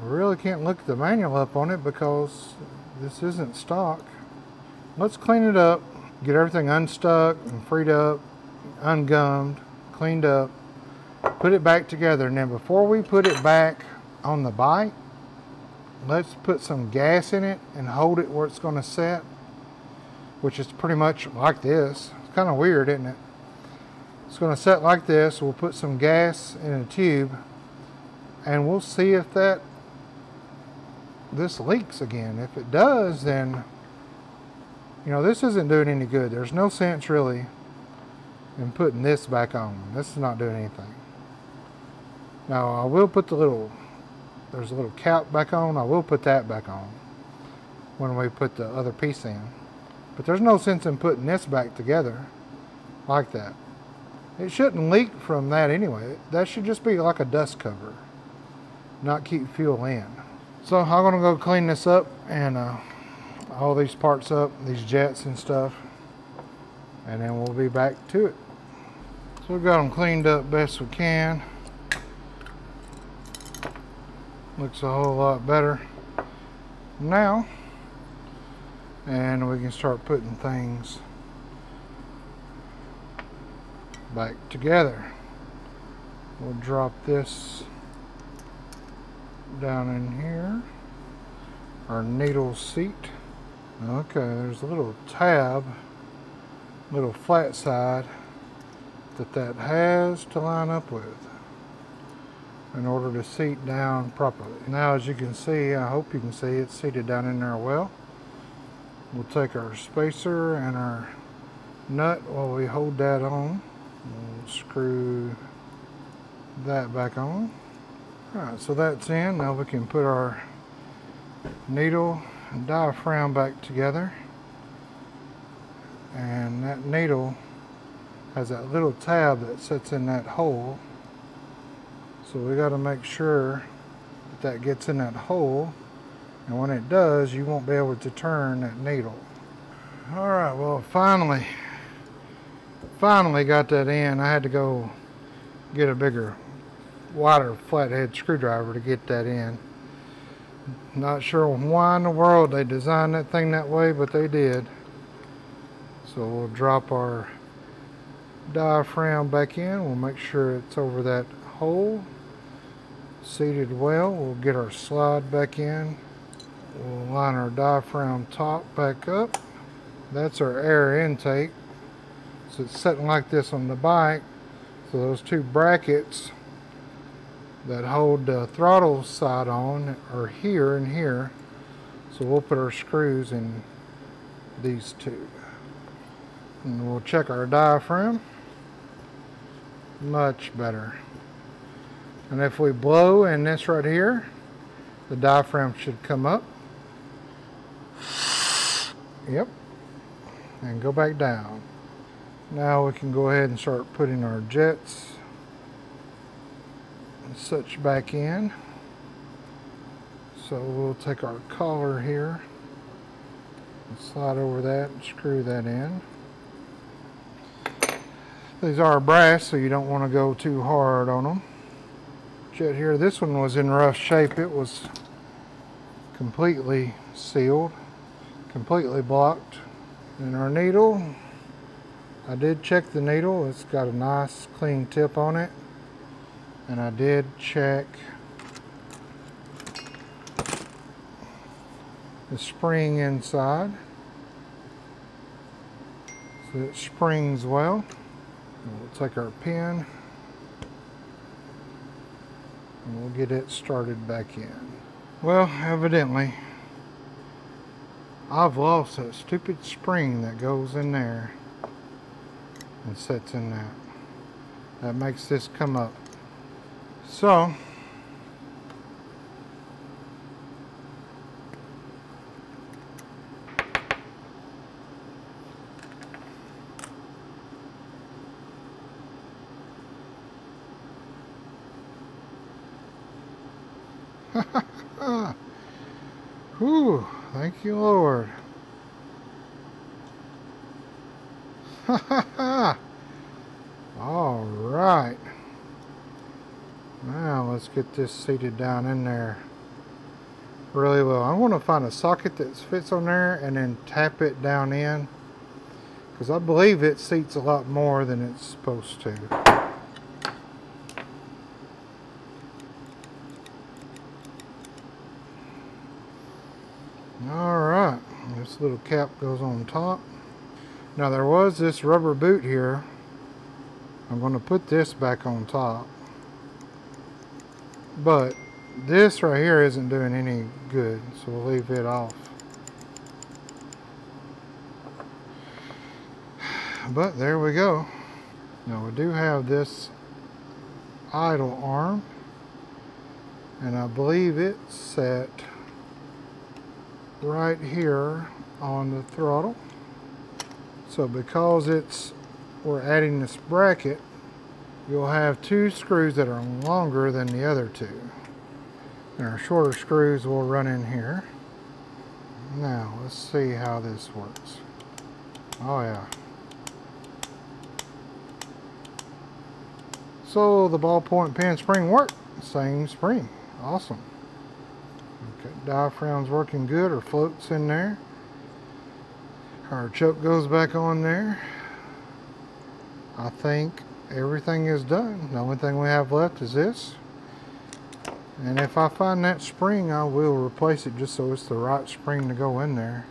I really can't look the manual up on it because this isn't stock. Let's clean it up, get everything unstuck and freed up, ungummed, cleaned up, put it back together. And then before we put it back on the bike, let's put some gas in it and hold it where it's going to set, which is pretty much like this. It's kind of weird, isn't it? It's going to set like this. We'll put some gas in a tube and we'll see if this leaks again. If it does, then this isn't doing any good. There's no sense really in putting this back on. This is not doing anything. Now I will put there's a little cap back on. I will put that back on when we put the other piece in. But there's no sense in putting this back together like that. It shouldn't leak from that anyway. That should just be like a dust cover, not keep fuel in. So I'm going to go clean this up and all these parts up, these jets and stuff, and then we'll be back to it. So we've got them cleaned up best we can. Looks a whole lot better now, and we can start putting things back together. We'll drop this down in here, our needle seat. Okay, there's a little tab, little flat side that has to line up with in order to seat down properly. Now, as you can see, I hope you can see, it's seated down in there well. We'll take our spacer and our nut while we hold that on. We'll screw that back on. Alright, so that's in. Now we can put our needle and diaphragm back together. And that needle has that little tab that sits in that hole. So we got to make sure that gets in that hole. And when it does, you won't be able to turn that needle. Alright, well finally got that in. I had to go get a bigger, wider flathead screwdriver to get that in. Not sure why in the world they designed that thing that way, but they did. So we'll drop our diaphragm back in. We'll make sure it's over that hole, seated well. We'll get our slide back in. We'll line our diaphragm top back up. That's our air intake. So it's sitting like this on the bike. So those two brackets that hold the throttle side on are here and here. So we'll put our screws in these two. And we'll check our diaphragm. Much better. And if we blow in this right here, the diaphragm should come up. Yep. And go back down. Now we can go ahead and start putting our jets and such back in. So we'll take our collar here and slide over that and screw that in. These are brass, so you don't want to go too hard on them. Jet here, this one was in rough shape. It was completely sealed, completely blocked. And our needle, I did check the needle. It's got a nice clean tip on it. And I did check the spring inside. So it springs well. We'll take our pin and we'll get it started back in. Well, evidently I've lost that stupid spring that goes in there and sits in that. That makes this come up. So whew, thank you, Lord. All right. Now let's get this seated down in there really well. I want to find a socket that fits on there and then tap it down in, because I believe it seats a lot more than it's supposed to. Alright, this little cap goes on top. Now there was this rubber boot here. I'm going to put this back on top. But this right here isn't doing any good, so we'll leave it off. But there we go. Now we do have this idle arm, and I believe it's set right here on the throttle. So because we're adding this bracket, you'll have two screws that are longer than the other two. And our shorter screws will run in here. Now let's see how this works. Oh yeah. So the ballpoint pen spring worked. Same spring. Awesome. Okay, diaphragm's working good, or floats in there. Our choke goes back on there. I think everything is done. The only thing we have left is this. And if I find that spring, I will replace it just so it's the right spring to go in there.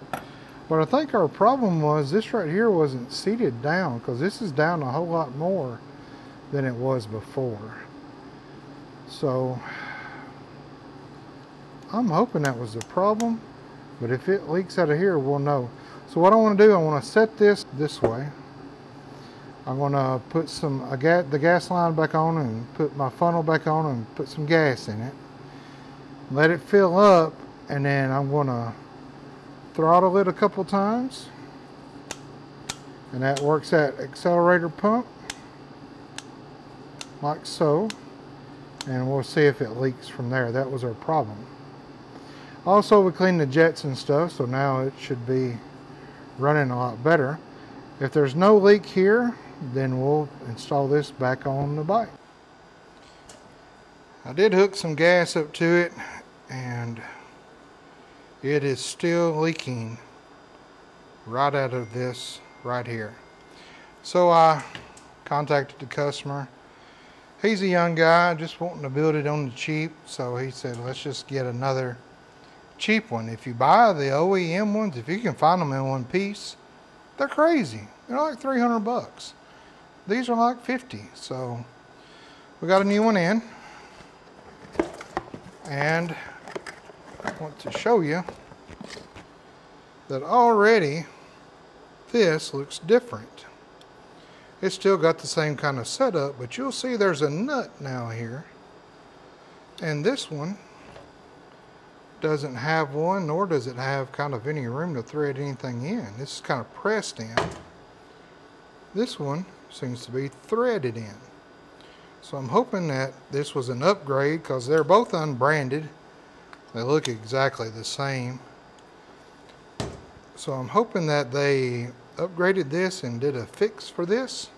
But I think our problem was this right here wasn't seated down, because this is down a whole lot more than it was before. So I'm hoping that was the problem, but if it leaks out of here, we'll know. So what I want to do, I want to set this way. I'm going to put the gas line back on and put my funnel back on and put some gas in it. Let it fill up, and then I'm going to throttle it a couple times. And that works that accelerator pump, like so. And we'll see if it leaks from there. That was our problem. Also, we cleaned the jets and stuff, so now it should be running a lot better. If there's no leak here, then we'll install this back on the bike. I did hook some gas up to it, and it is still leaking right out of this right here. So I contacted the customer. He's a young guy just wanting to build it on the cheap, so he said let's just get another cheap one. If you buy the OEM ones, if you can find them in one piece, they're crazy. They're like 300 bucks. These are like 50. So we got a new one in, and I want to show you that already this looks different. It's still got the same kind of setup, but you'll see there's a nut now here, and this one doesn't have one, nor does it have kind of any room to thread anything in. This is kind of pressed in. This one seems to be threaded in. So I'm hoping that this was an upgrade, because they're both unbranded. They look exactly the same. So I'm hoping that they upgraded this and did a fix for this.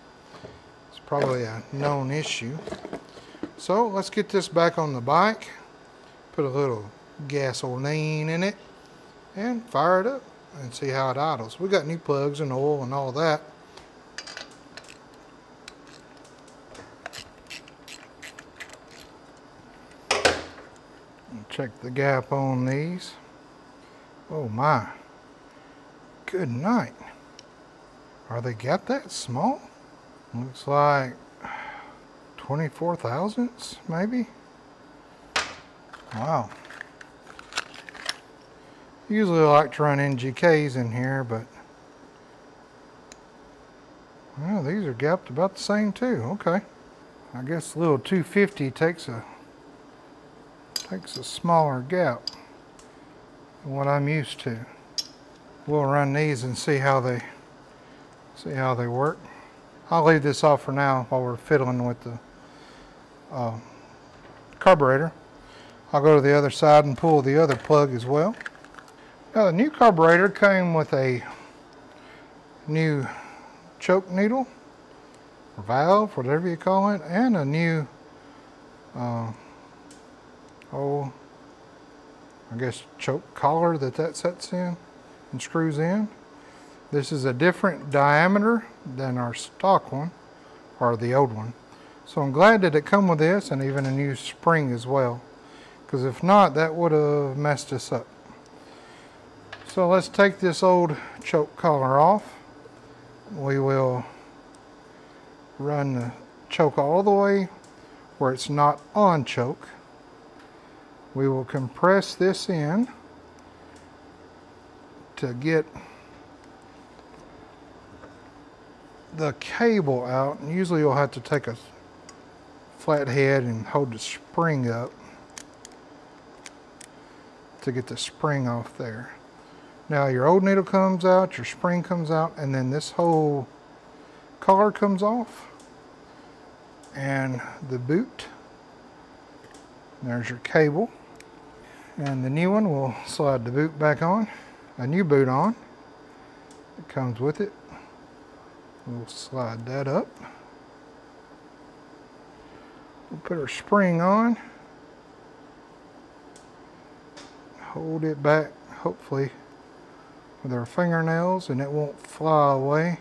It's probably a known issue. So let's get this back on the bike, put a little gasoline in it, and fire it up and see how it idles. We got new plugs and oil and all that. Check the gap on these. Oh my, good night. Are they got that small? Looks like 24 thousandths maybe. Wow. Usually I like to run NGKs in here, but well, these are gapped about the same too. Okay. I guess a little 250 takes a smaller gap than what I'm used to. We'll run these and see how they work. I'll leave this off for now while we're fiddling with the carburetor. I'll go to the other side and pull the other plug as well. Now the new carburetor came with a new choke needle or valve, whatever you call it, and a new I guess choke collar that sets in and screws in. This is a different diameter than our stock one, or the old one. So I'm glad that it come with this and even a new spring as well, because if not, that would have messed us up. So let's take this old choke collar off. We will run the choke all the way where it's not on choke. We will compress this in to get the cable out, and usually you'll have to take a flat head and hold the spring up to get the spring off there. Now your old needle comes out, your spring comes out, and then this whole collar comes off, and the boot. There's your cable, and the new one will slide the boot back on, a new boot on. It comes with it. We'll slide that up. We'll put our spring on. Hold it back, hopefully, with our fingernails, and it won't fly away.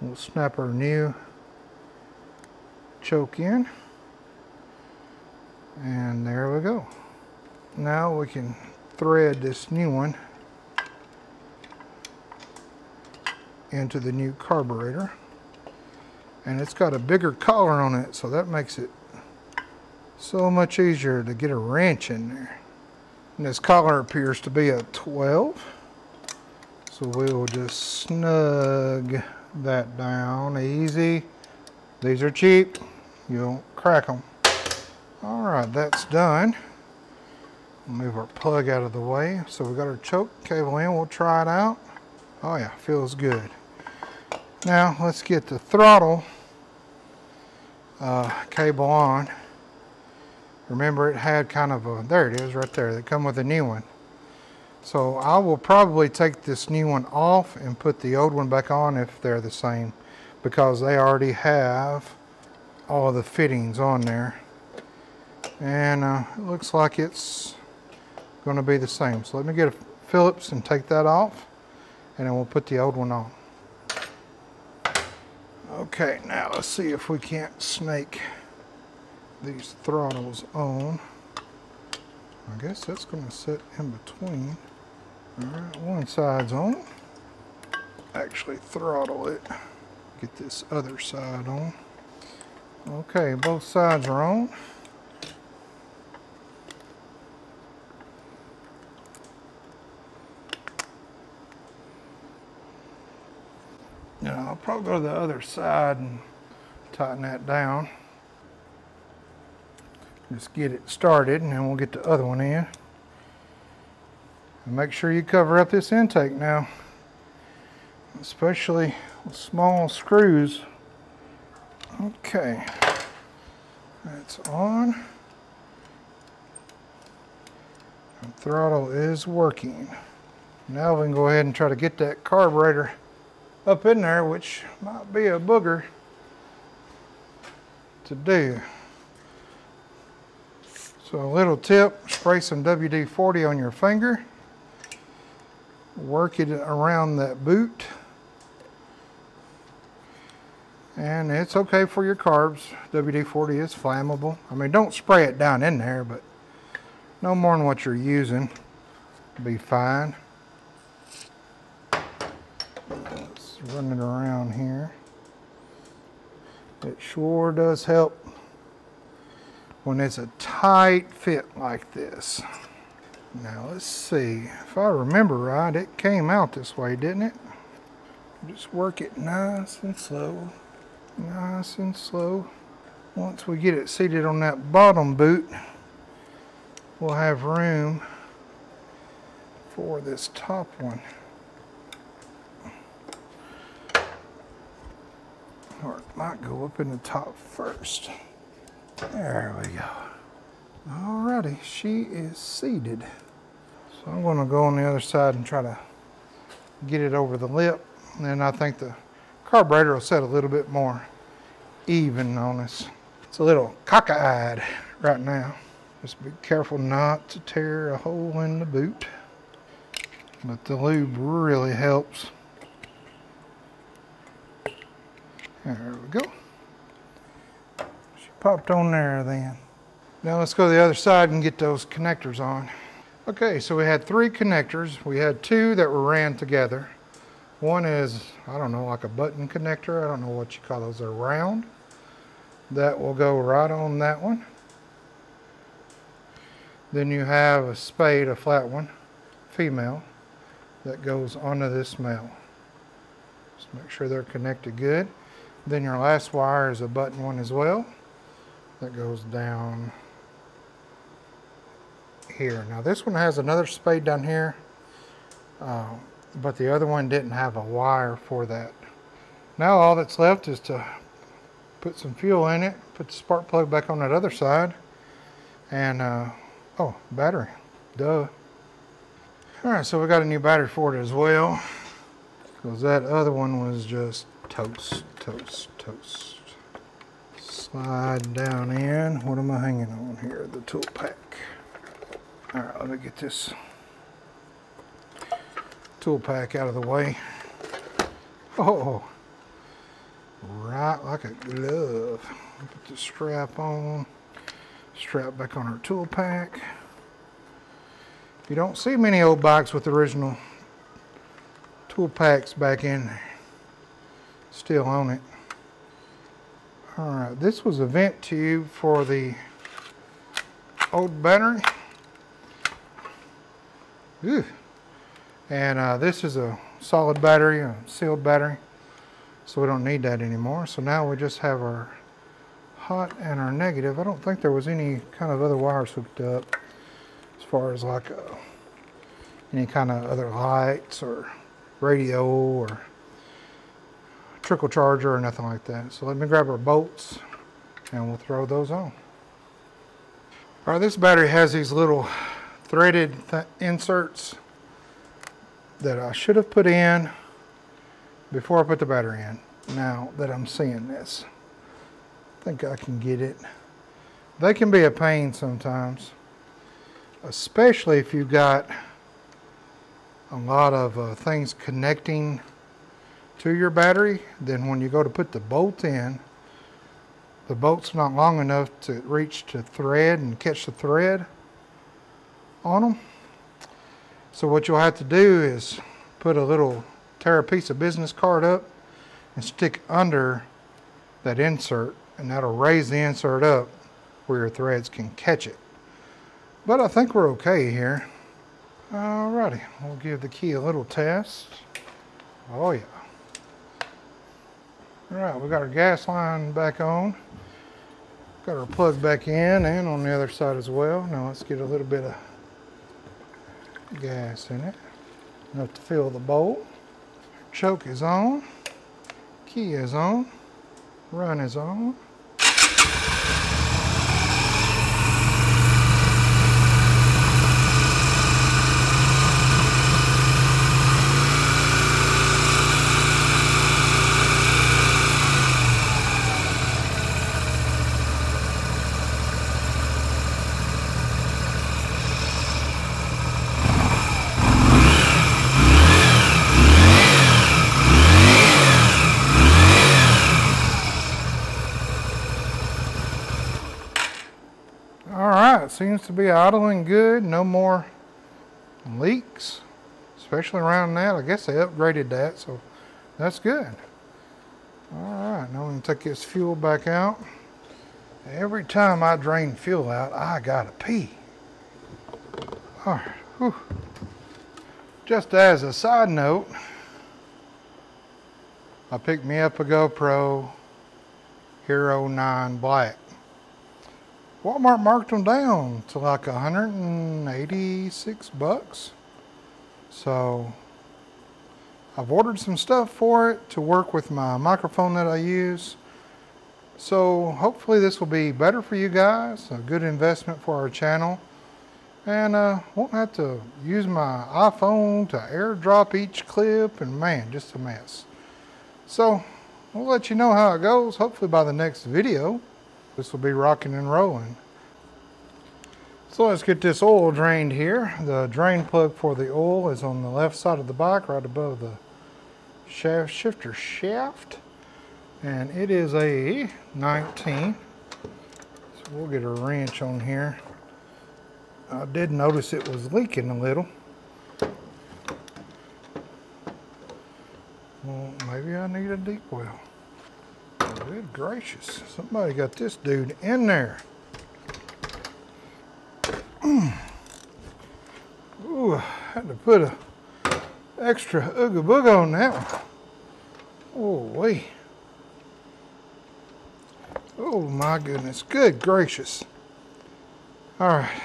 We'll snap our new choke in. And there we go. Now we can thread this new one into the new carburetor, and it's got a bigger collar on it, so that makes it so much easier to get a wrench in there. And this collar appears to be a 12, so we will just snug that down easy. These are cheap, you don't crack them. All right, that's done. Move our plug out of the way. So we got our choke cable in, we'll try it out. Oh yeah, feels good. Now let's get the throttle cable on. Remember, it had kind of a, there it is right there, they come with a new one. So I will probably take this new one off and put the old one back on if they're the same, because they already have all of the fittings on there. And it looks like it's going to be the same. So let me get a Phillips and take that off, and then we'll put the old one on. Okay, now let's see if we can't snake these throttles on. I guess that's going to sit in between. All right, one side's on. Actually throttle it. Get this other side on. Okay, both sides are on. Now I'll probably go to the other side and tighten that down. Just get it started, and then we'll get the other one in. And make sure you cover up this intake now, especially with small screws. Okay, that's on. The throttle is working. Now we can go ahead and try to get that carburetor up in there, which might be a booger to do. So a little tip, spray some WD-40 on your finger, work it around that boot, and it's okay for your carbs. WD-40 is flammable. I mean, don't spray it down in there, but no more than what you're using will be fine. Let's run it around here. It sure does help when it's a tight fit like this. Now let's see, if I remember right, it came out this way, didn't it? Just work it nice and slow, nice and slow. Once we get it seated on that bottom boot, we'll have room for this top one. Or it might go up in the top first. There we go. Alrighty, she is seated. So I'm going to go on the other side and try to get it over the lip. And then I think the carburetor will set a little bit more even on us. It's a little cockeyed right now. Just be careful not to tear a hole in the boot. but the lube really helps. There we go. She popped on there then. Now let's go to the other side and get those connectors on. Okay, so we had 3 connectors. We had 2 that were ran together. One is, I don't know, like a button connector. I don't know what you call those. They're round. That will go right on that one. Then you have a spade, a flat one, female, that goes onto this male. Just make sure they're connected good. Then your last wire is a button one as well. That goes down here. Now this one has another spade down here, but the other one didn't have a wire for that. Now all that's left is to put some fuel in it, put the spark plug back on that other side, and oh, battery, duh. All right, so we got a new battery for it as well, because that other one was just toast, toast, toast. Slide down in. What am I hanging on here? The tool pack. All right, let me get this tool pack out of the way. Oh, right like a glove. Put the strap on. Strap back on our tool pack. You don't see many old bikes with original tool packs back in there. Still on it. All right, this was a vent tube for the old battery. Ew. And this is a solid battery, a sealed battery, so we don't need that anymore. So now we just have our hot and our negative. I don't think there was any kind of other wires hooked up as far as like any kind of other lights or radio or trickle charger or nothing like that. So let me grab our bolts and we'll throw those on. All right, this battery has these little threaded inserts that I should have put in before I put the battery in. Now that I'm seeing this, I think I can get it. They can be a pain sometimes, especially if you've got a lot of things connecting to your battery. Then when you go to put the bolt in, the bolt's not long enough to reach to thread and catch the thread on them. So what you'll have to do is tear a piece of business card up and stick under that insert, and that'll raise the insert up where your threads can catch it. But I think we're okay here. Alrighty, we'll give the key a little test. Oh yeah. Alright, we got our gas line back on. Got our plug back in and on the other side as well. Now let's get a little bit of gas in it, enough to fill the bowl. Choke is on, key is on, run is on. Seems to be idling good, no more leaks, especially around that. I guess they upgraded that, so that's good. All right, now we can take this fuel back out. Every time I drain fuel out, I gotta pee. All right, whew. Just as a side note, I picked me up a GoPro Hero 9 Black. Walmart marked them down to like 186 bucks. So I've ordered some stuff for it to work with my microphone that I use. So hopefully this will be better for you guys, a good investment for our channel. And won't have to use my iPhone to airdrop each clip, and man, just a mess. So we'll let you know how it goes, hopefully by the next video. This will be rocking and rolling. So let's get this oil drained here. The drain plug for the oil is on the left side of the bike, right above the shifter shaft. And it is a 19. So we'll get a wrench on here. I did notice it was leaking a little. Well, maybe I need a deep well. Good gracious, somebody got this dude in there. Ooh, I had to put a extra ooga booga on that one. Oh, wait. Oh my goodness, good gracious. All right,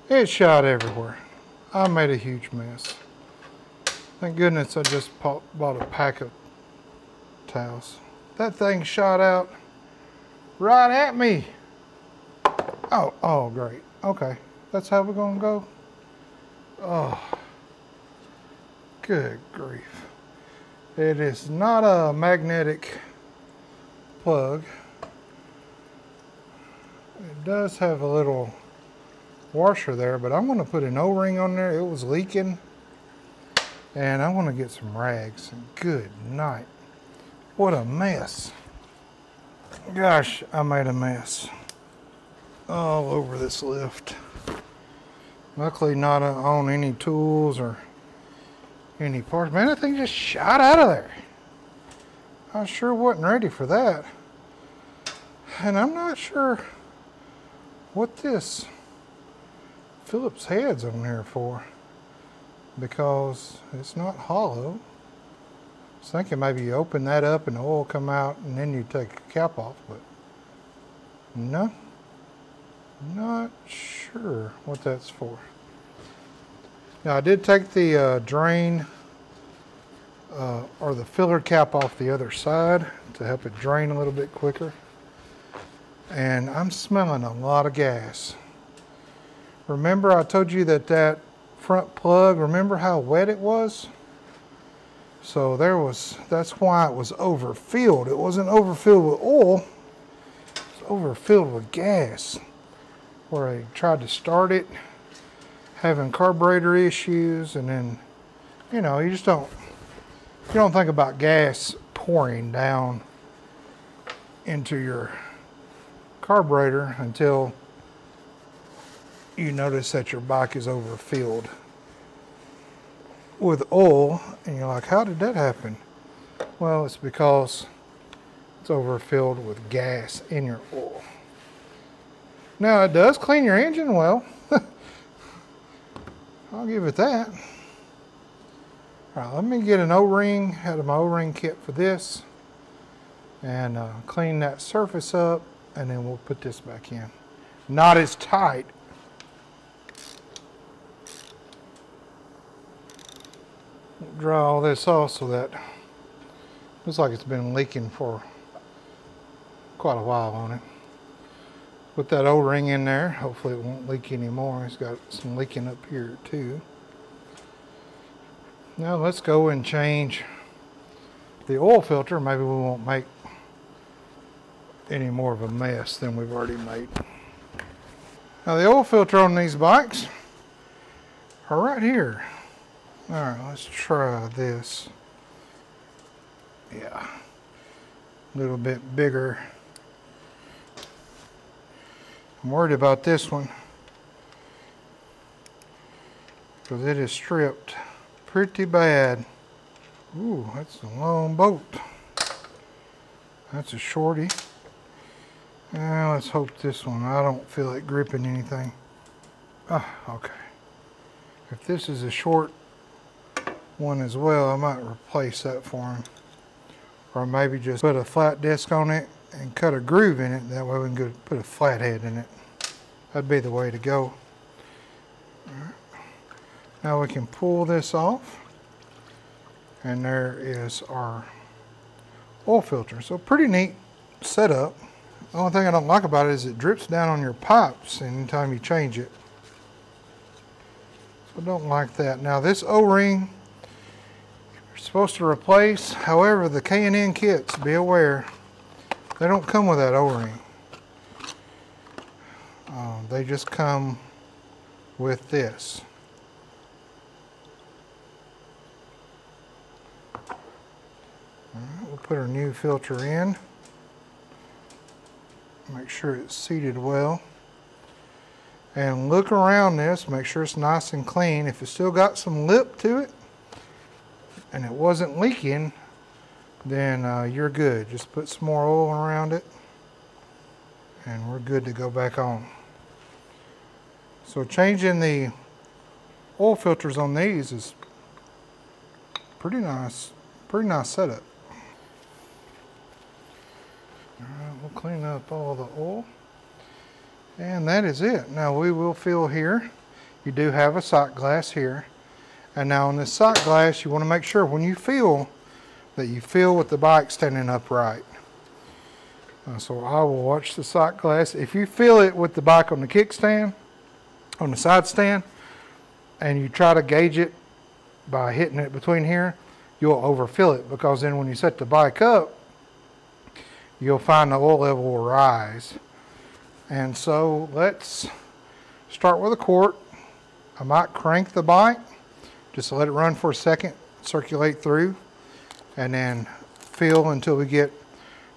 it shot everywhere. I made a huge mess. Thank goodness I just bought a pack of towels. That thing shot out right at me. Oh, great. Okay, that's how we're gonna go. Oh, good grief. It is not a magnetic plug. It does have a little washer there, but I'm gonna put an O-ring on there. It was leaking, and I wanna get some rags. Good night. What a mess. Gosh, I made a mess all over this lift. Luckily not on any tools or any parts. Man, that thing just shot out of there. I sure wasn't ready for that. And I'm not sure what this Phillips head's on there for, because it's not hollow. I was thinking maybe you open that up and the oil come out and then you take a cap off, but no, not sure what that's for. Now I did take the drain or the filler cap off the other side to help it drain a little bit quicker. And I'm smelling a lot of gas. Remember I told you that front plug, remember how wet it was? So that's why it was overfilled. It wasn't overfilled with oil, it was overfilled with gas. Where I tried to start it, having carburetor issues, and then, you know, you don't think about gas pouring down into your carburetor until you notice that your bike is overfilled with oil, and you're like, how did that happen? Well, it's because it's overfilled with gas in your oil. Now it does clean your engine well. I'll give it that. All right, let me get an O-ring out of my O-ring kit for this and clean that surface up, and then we'll put this back in. Not as tight. Dry all this off so that looks like it's been leaking for quite a while on it. Put that O-ring in there. Hopefully it won't leak anymore. It's got some leaking up here too. Now let's go and change the oil filter. Maybe we won't make any more of a mess than we've already made. Now the oil filter on these bikes are right here. All right, let's try this. Yeah, a little bit bigger. I'm worried about this one because it is stripped pretty bad. Ooh, that's a long bolt. That's a shorty. Let's hope this one, I don't feel it gripping anything. Ah, okay. If this is a short one as well, I might replace that for him. Or maybe just put a flat disc on it and cut a groove in it. That way we can put a flat head in it. That'd be the way to go. All right. Now we can pull this off. And there is our oil filter. So pretty neat setup. The only thing I don't like about it is it drips down on your pipes anytime you change it. So I don't like that. Now this O-ring you're supposed to replace. However, the K&N kits, be aware, they don't come with that O-ring. They just come with this. Alright, we'll put our new filter in. Make sure it's seated well. And look around this, make sure it's nice and clean. If it's still got some lip to it and it wasn't leaking, then you're good. Just put some more oil around it and we're good to go back on. So changing the oil filters on these is pretty nice setup. Alright, we'll clean up all the oil. And that is it. Now we will fill here. You do have a sight glass here. And now on this sight glass, you want to make sure when you fill, that you fill with the bike standing upright. So I will watch the sight glass. If you fill it with the bike on the kickstand, on the side stand, and you try to gauge it by hitting it between here, you'll overfill it, because then when you set the bike up, you'll find the oil level will rise. And so let's start with a quart. I might crank the bike, just let it run for a second, circulate through, and then fill until we get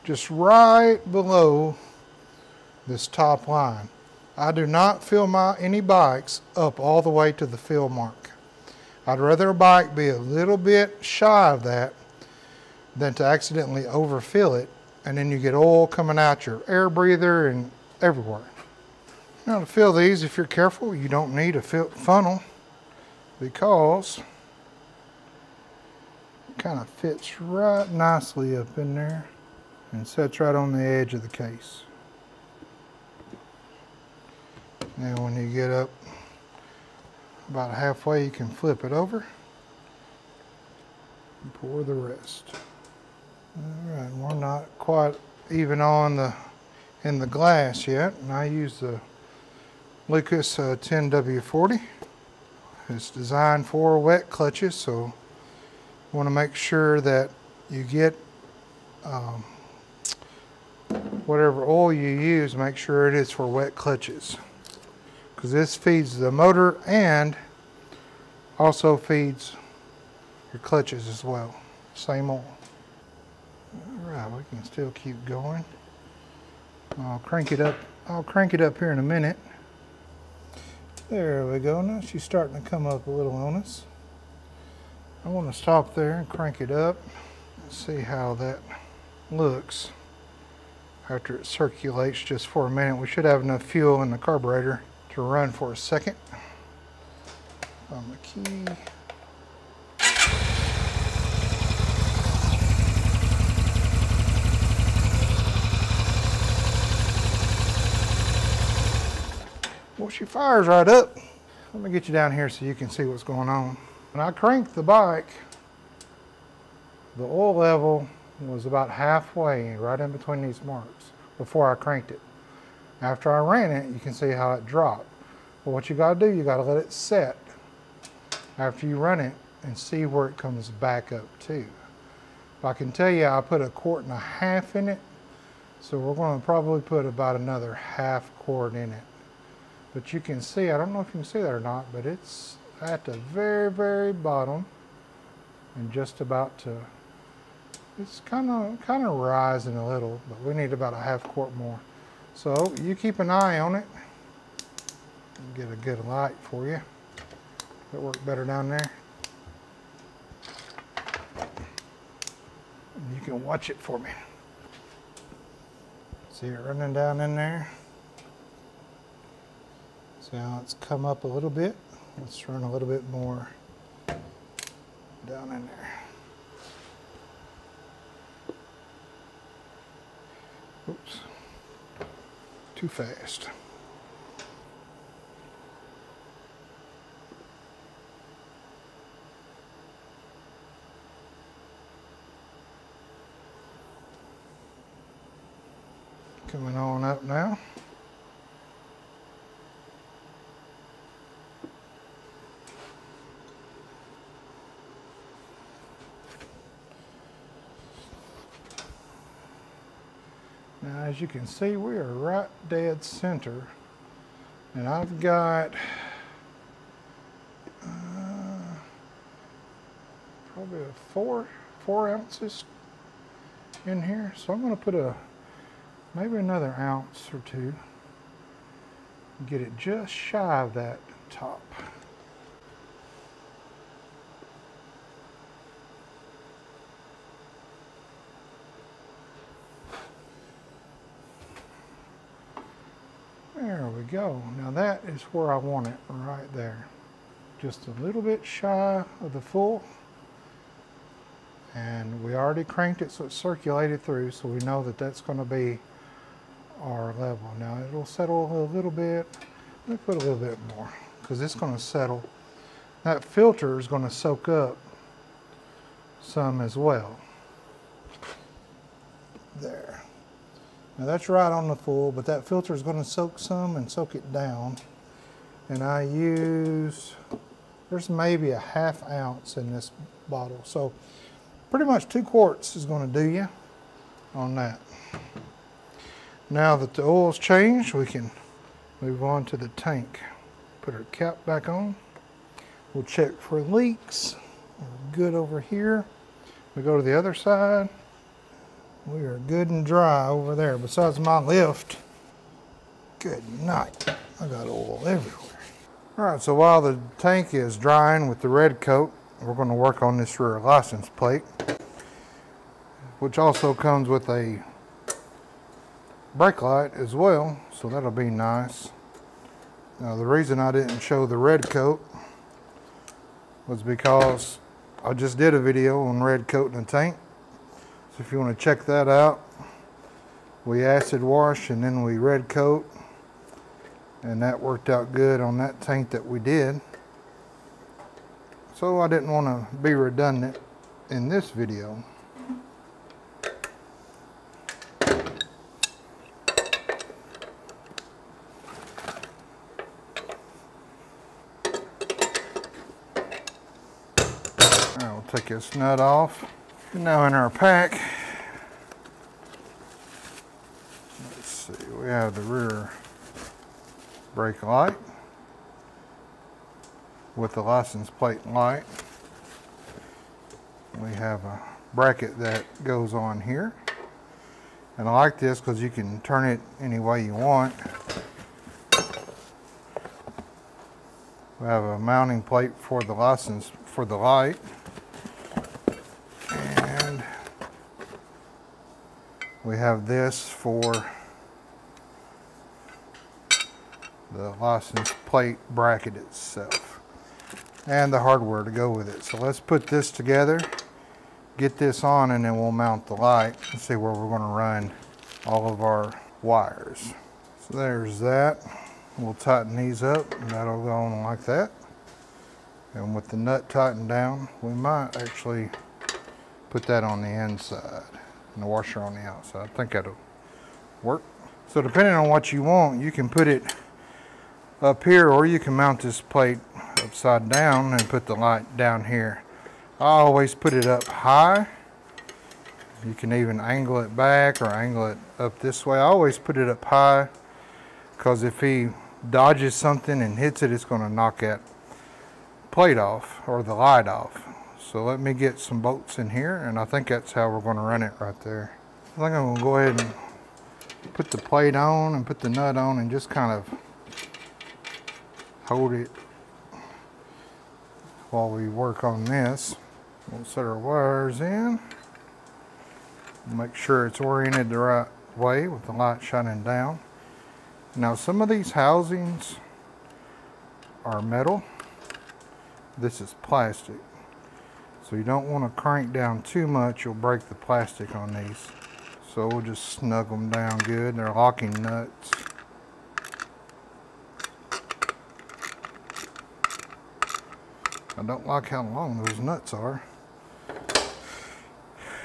just right below this top line. I do not fill any bikes up all the way to the fill mark. I'd rather a bike be a little bit shy of that than to accidentally overfill it, and then you get oil coming out your air breather and everywhere. Now to fill these, if you're careful, you don't need a funnel, because it kind of fits right nicely up in there and sets right on the edge of the case. Now when you get up about halfway, you can flip it over and pour the rest. All right, we're not quite even on in the glass yet, and I use the Lucas 10W40. It's designed for wet clutches, so you want to make sure that you get whatever oil you use, make sure it is for wet clutches, because this feeds the motor and also feeds your clutches as well. Same oil. All right, we can still keep going. I'll crank it up. I'll crank it up here in a minute. There we go. Now she's starting to come up a little on us. I want to stop there and crank it up and see how that looks after it circulates just for a minute. We should have enough fuel in the carburetor to run for a second. On the key. Well, she fires right up. Let me get you down here so you can see what's going on. When I cranked the bike, the oil level was about halfway, right in between these marks, before I cranked it. After I ran it, you can see how it dropped. But what you gotta do, you gotta let it set after you run it and see where it comes back up to. I can tell you, I put 1.5 quarts in it, so we're gonna probably put about another 1/2 quart in it. But you can see, I don't know if you can see that or not, but it's at the very, very bottom and just about to, it's kind of rising a little, but we need about 1/2 quart more. So you keep an eye on it and get a good light for you. It'll work better down there. And you can watch it for me. See it running down in there? See how it's come up a little bit? Let's run a little bit more down in there. Oops, too fast. Coming on up now. Now, as you can see, we are right dead center And I've got probably four ounces in here. So I'm going to put maybe another ounce or two. Get it just shy of that top. There we go. Now that is where I want it, right there. Just a little bit shy of the full. And we already cranked it so it's circulated through, so we know that that's going to be our level. Now it'll settle a little bit. Let me put a little bit more because it's going to settle. That filter is going to soak up some as well. There. Now that's right on the full, but that filter is going to soak some and soak it down. And I use, there's maybe a ½ ounce in this bottle. So pretty much 2 quarts is going to do you on that. Now that the oil's changed, we can move on to the tank. Put our cap back on. We'll check for leaks. We're good over here. We go to the other side. We are good and dry over there. Besides my lift, good night. I got oil everywhere. All right, so while the tank is drying with the red coat, we're going to work on this rear license plate, which also comes with a brake light as well, so that'll be nice. Now the reason I didn't show the red coat was because I just did a video on red coat in the tank. So if you want to check that out, we acid wash and then we red coat, and that worked out good on that tank that we did. So I didn't want to be redundant in this video. Alright, we'll take this nut off. And now in our pack, let's see, we have the rear brake light with the license plate light. We have a bracket that goes on here. And I like this because you can turn it any way you want. We have a mounting plate for the license for the light. And we have this for the license plate bracket itself and the hardware to go with it. So let's put this together, get this on, and then we'll mount the light and see where we're going to run all of our wires. So there's that. We'll tighten these up and that'll go on like that. And with the nut tightened down, we might actually put that on the inside and the washer on the outside. I think that'll work. So depending on what you want, you can put it up here, or you can mount this plate upside down and put the light down here. I always put it up high. You can even angle it back or angle it up this way. I always put it up high because if he dodges something and hits it, it's going to knock that plate off or the light off. So let me get some bolts in here, and I think that's how we're going to run it right there. I think I'm going to go ahead and put the plate on and put the nut on and just kind of hold it while we work on this. We'll set our wires in. Make sure it's oriented the right way with the light shining down. Now some of these housings are metal. This is plastic. So you don't want to crank down too much, you'll break the plastic on these. So we'll just snug them down good. They're locking nuts. I don't like how long those nuts are.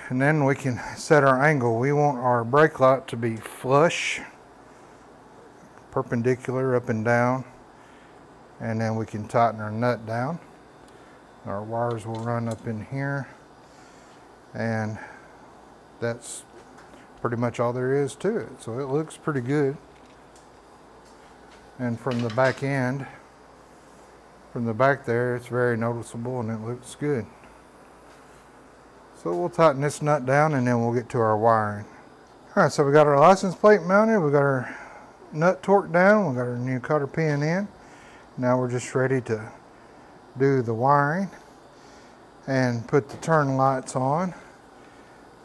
And then we can set our angle. We want our brake light to be flush, perpendicular up and down. And then we can tighten our nut down. Our wires will run up in here. And that's pretty much all there is to it. So it looks pretty good. And from the back end, from the back there, it's very noticeable and it looks good. So we'll tighten this nut down and then we'll get to our wiring. All right, so we got our license plate mounted, we got our nut torqued down, we got our new cotter pin in. Now we're just ready to do the wiring and put the turn lights on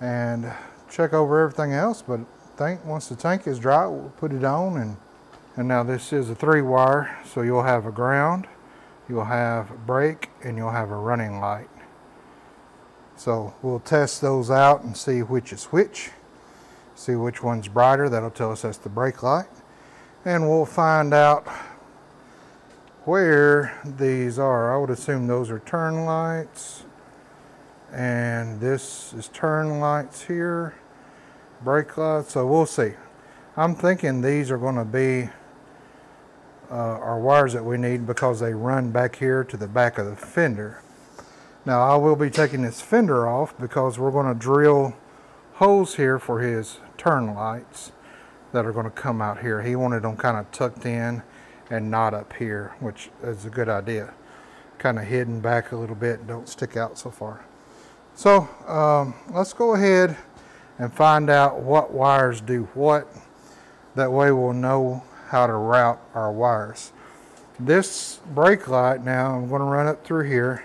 and check over everything else. But I think once the tank is dry, we'll put it on. And now this is a 3-wire, so you'll have a ground, you'll have a brake, and you'll have a running light. So we'll test those out and see which is which. See which one's brighter. That'll tell us that's the brake light. And we'll find out where these are. I would assume those are turn lights. And this is turn lights here. Brake lights. So we'll see. I'm thinking these are going to be our wires that we need because they run back here to the back of the fender. Now I will be taking this fender off because we're going to drill holes here for his turn lights that are going to come out here. He wanted them kind of tucked in and not up here, which is a good idea. Kind of hidden back a little bit, don't stick out so far. So let's go ahead and find out what wires do what. That way we'll know how to route our wires. This brake light now, I'm going to run up through here.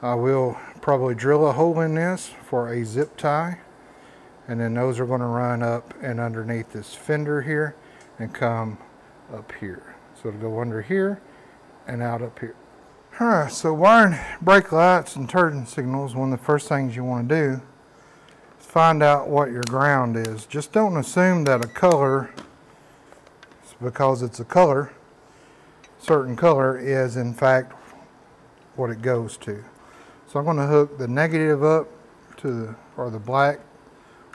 I will probably drill a hole in this for a zip tie, and then those are going to run up and underneath this fender here and come up here. So it'll go under here and out up here. Alright, so wiring brake lights and turn signals, one of the first things you want to do is find out what your ground is. Just don't assume that a color, because it's a color, certain color is in fact what it goes to. So I'm going to hook the negative up to the, or the black,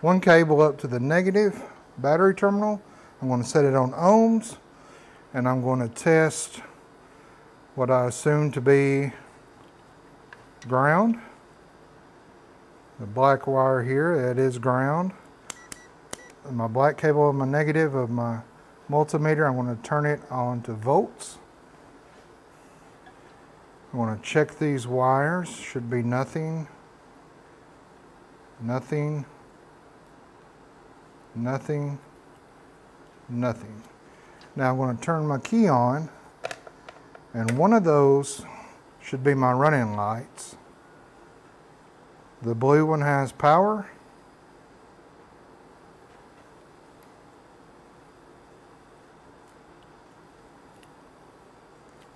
one cable up to the negative battery terminal. I'm going to set it on ohms, and I'm going to test what I assume to be ground. The black wire here, that is ground. My black cable of my negative of my multimeter, I'm going to turn it on to volts. I want to check these wires. Should be nothing, nothing, nothing, nothing. Now I'm going to turn my key on, and one of those should be my running lights. The blue one has power.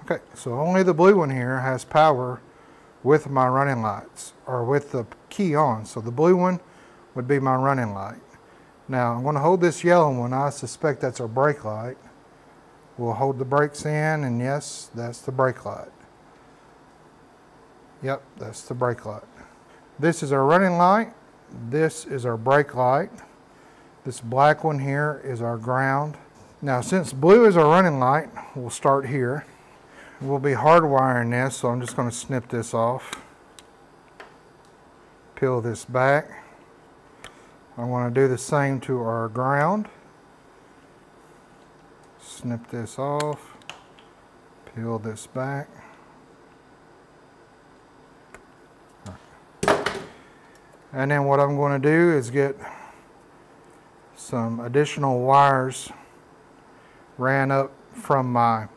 Okay, so only the blue one here has power with my running lights, or with the key on. So the blue one would be my running light. Now I'm going to hold this yellow one. I suspect that's our brake light. We'll hold the brakes in, and yes, that's the brake light. Yep, that's the brake light. This is our running light. This is our brake light. This black one here is our ground. Now since blue is our running light, we'll start here. We'll be hardwiring this, so I'm just going to snip this off. Peel this back. I want to do the same to our ground. Snip this off. Peel this back. And then what I'm going to do is get some additional wires ran up from my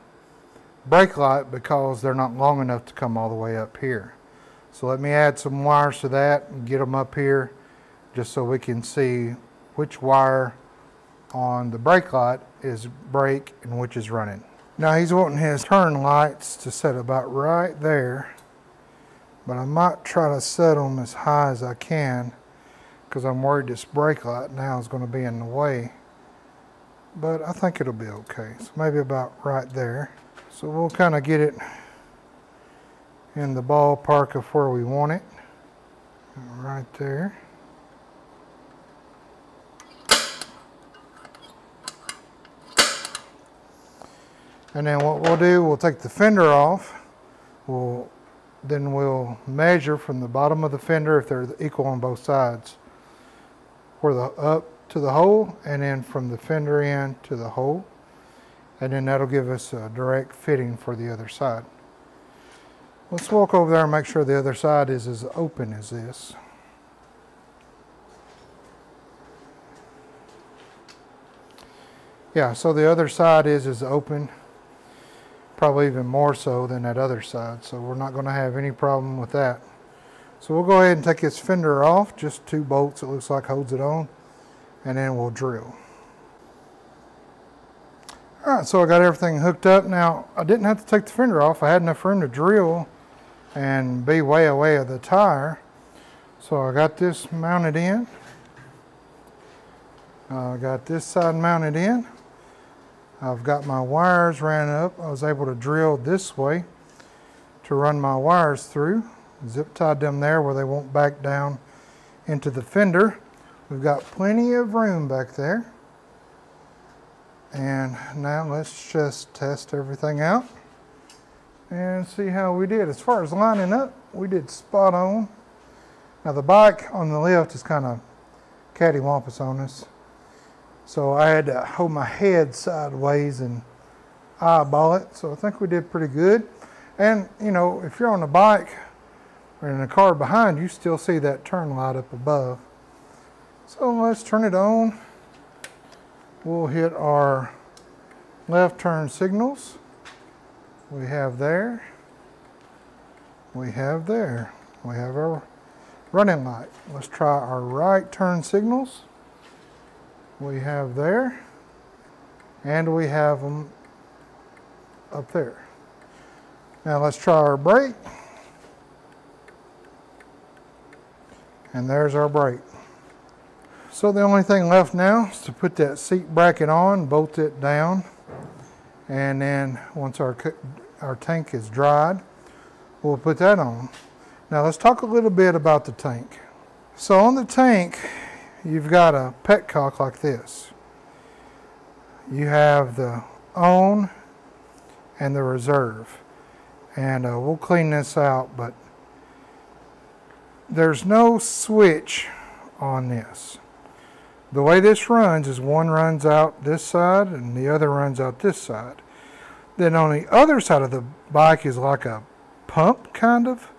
brake light because they're not long enough to come all the way up here. So let me add some wires to that and get them up here just so we can see which wire on the brake light is brake and which is running. Now he's wanting his turn lights to set about right there, but I might try to set them as high as I can because I'm worried this brake light now is going to be in the way, but I think it'll be okay. So maybe about right there. So we'll kind of get it in the ballpark of where we want it, right there. And then what we'll do, we'll take the fender off. Then we'll measure from the bottom of the fender, if they're equal on both sides, where the up to the hole, and then from the fender end to the hole. and then that'll give us a direct fitting for the other side. Let's walk over there and make sure the other side is as open as this. Yeah, so the other side is as open, probably even more so than that other side, so we're not going to have any problem with that. So we'll go ahead and take this fender off, just 2 bolts it looks like holds it on, and then we'll drill. Alright, so I got everything hooked up. Now, I didn't have to take the fender off. I had enough room to drill and be way away of the tire. So I got this mounted in. I got this side mounted in. I've got my wires ran up. I was able to drill this way to run my wires through. Zip tied them there where they won't back down into the fender. We've got plenty of room back there. And now let's just test everything out and see how we did. As far as lining up, we did spot on. Now the bike on the left is kind of cattywampus on us. So I had to hold my head sideways and eyeball it. So I think we did pretty good. And you know, if you're on a bike or in a car behind you, still see that turn light up above. So let's turn it on. We'll hit our left turn signals. We have there. We have there. We have our running light. Let's try our right turn signals. We have there. And we have them up there. Now let's try our brake. And there's our brake. So the only thing left now is to put that seat bracket on, bolt it down, and then once our tank is dried, we'll put that on. Now let's talk a little bit about the tank. So on the tank, you've got a petcock like this. You have the on and the reserve, and we'll clean this out, but there's no switch on this. The way this runs is one runs out this side and the other runs out this side. Then on the other side of the bike is like a pump kind of,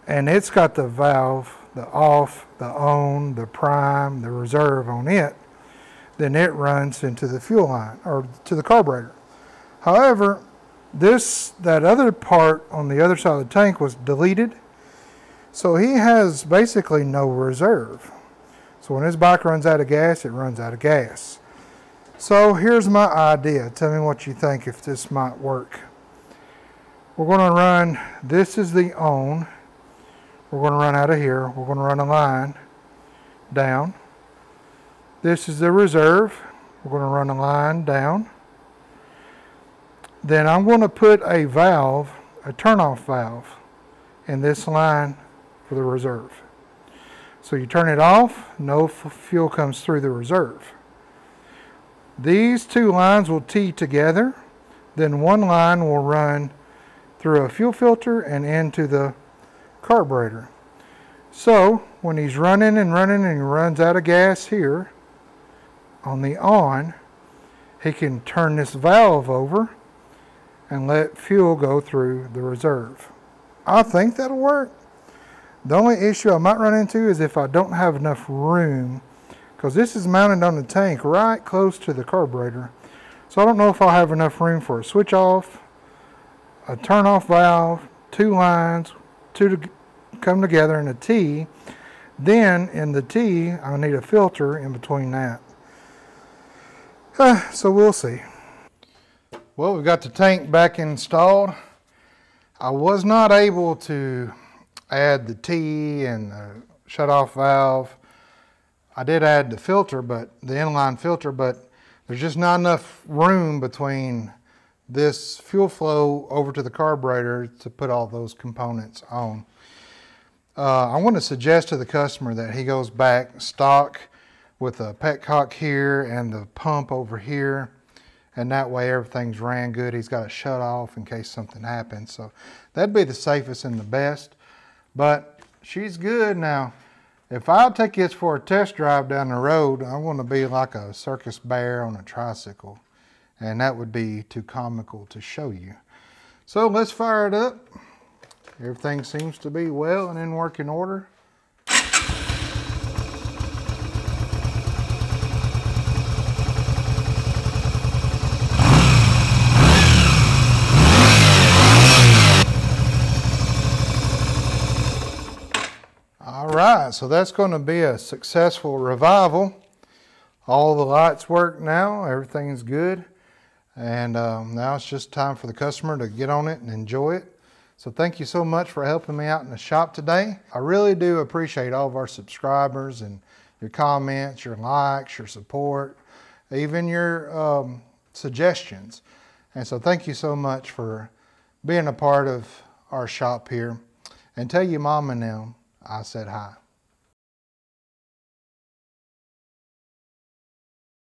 and it's got the valve, the off, the on, the prime, the reserve on it. Then it runs into the fuel line or to the carburetor. However, that other part on the other side of the tank was deleted, so he has basically no reserve. So when his bike runs out of gas, it runs out of gas. So here's my idea. Tell me what you think if this might work. We're going to run, this is the on. We're going to run out of here. We're going to run a line down. This is the reserve. We're going to run a line down. Then I'm going to put a valve, a turn-off valve, in this line for the reserve. So you turn it off, no fuel comes through the reserve. These two lines will tee together, then one line will run through a fuel filter and into the carburetor. So when he's running and running and he runs out of gas here on the on, he can turn this valve over and let fuel go through the reserve. I think that'll work. The only issue I might run into is if I don't have enough room, because this is mounted on the tank right close to the carburetor. So I don't know if I'll have enough room for a switch off, a turn off valve, two lines, two to come together in a T. Then in the T, I'll need a filter in between that. So we'll see. Well, we've got the tank back installed. I was not able to add the T and the shut-off valve. I did add the filter, but the inline filter, but there's just not enough room between this fuel flow over to the carburetor to put all those components on. I want to suggest to the customer that he goes back stock with a petcock here and the pump over here, and that way everything's ran good. He's got it shut off in case something happens. So that'd be the safest and the best. But she's good. Now, if I take this for a test drive down the road, I want to be like a circus bear on a tricycle and that would be too comical to show you. So let's fire it up. Everything seems to be well and in working order. All right, so that's going to be a successful revival. All the lights work now, everything's good. And now it's just time for the customer to get on it and enjoy it. So thank you so much for helping me out in the shop today. I really do appreciate all of our subscribers and your comments, your likes, your support, even your suggestions. And so thank you so much for being a part of our shop here. And tell your mom and them I said hi.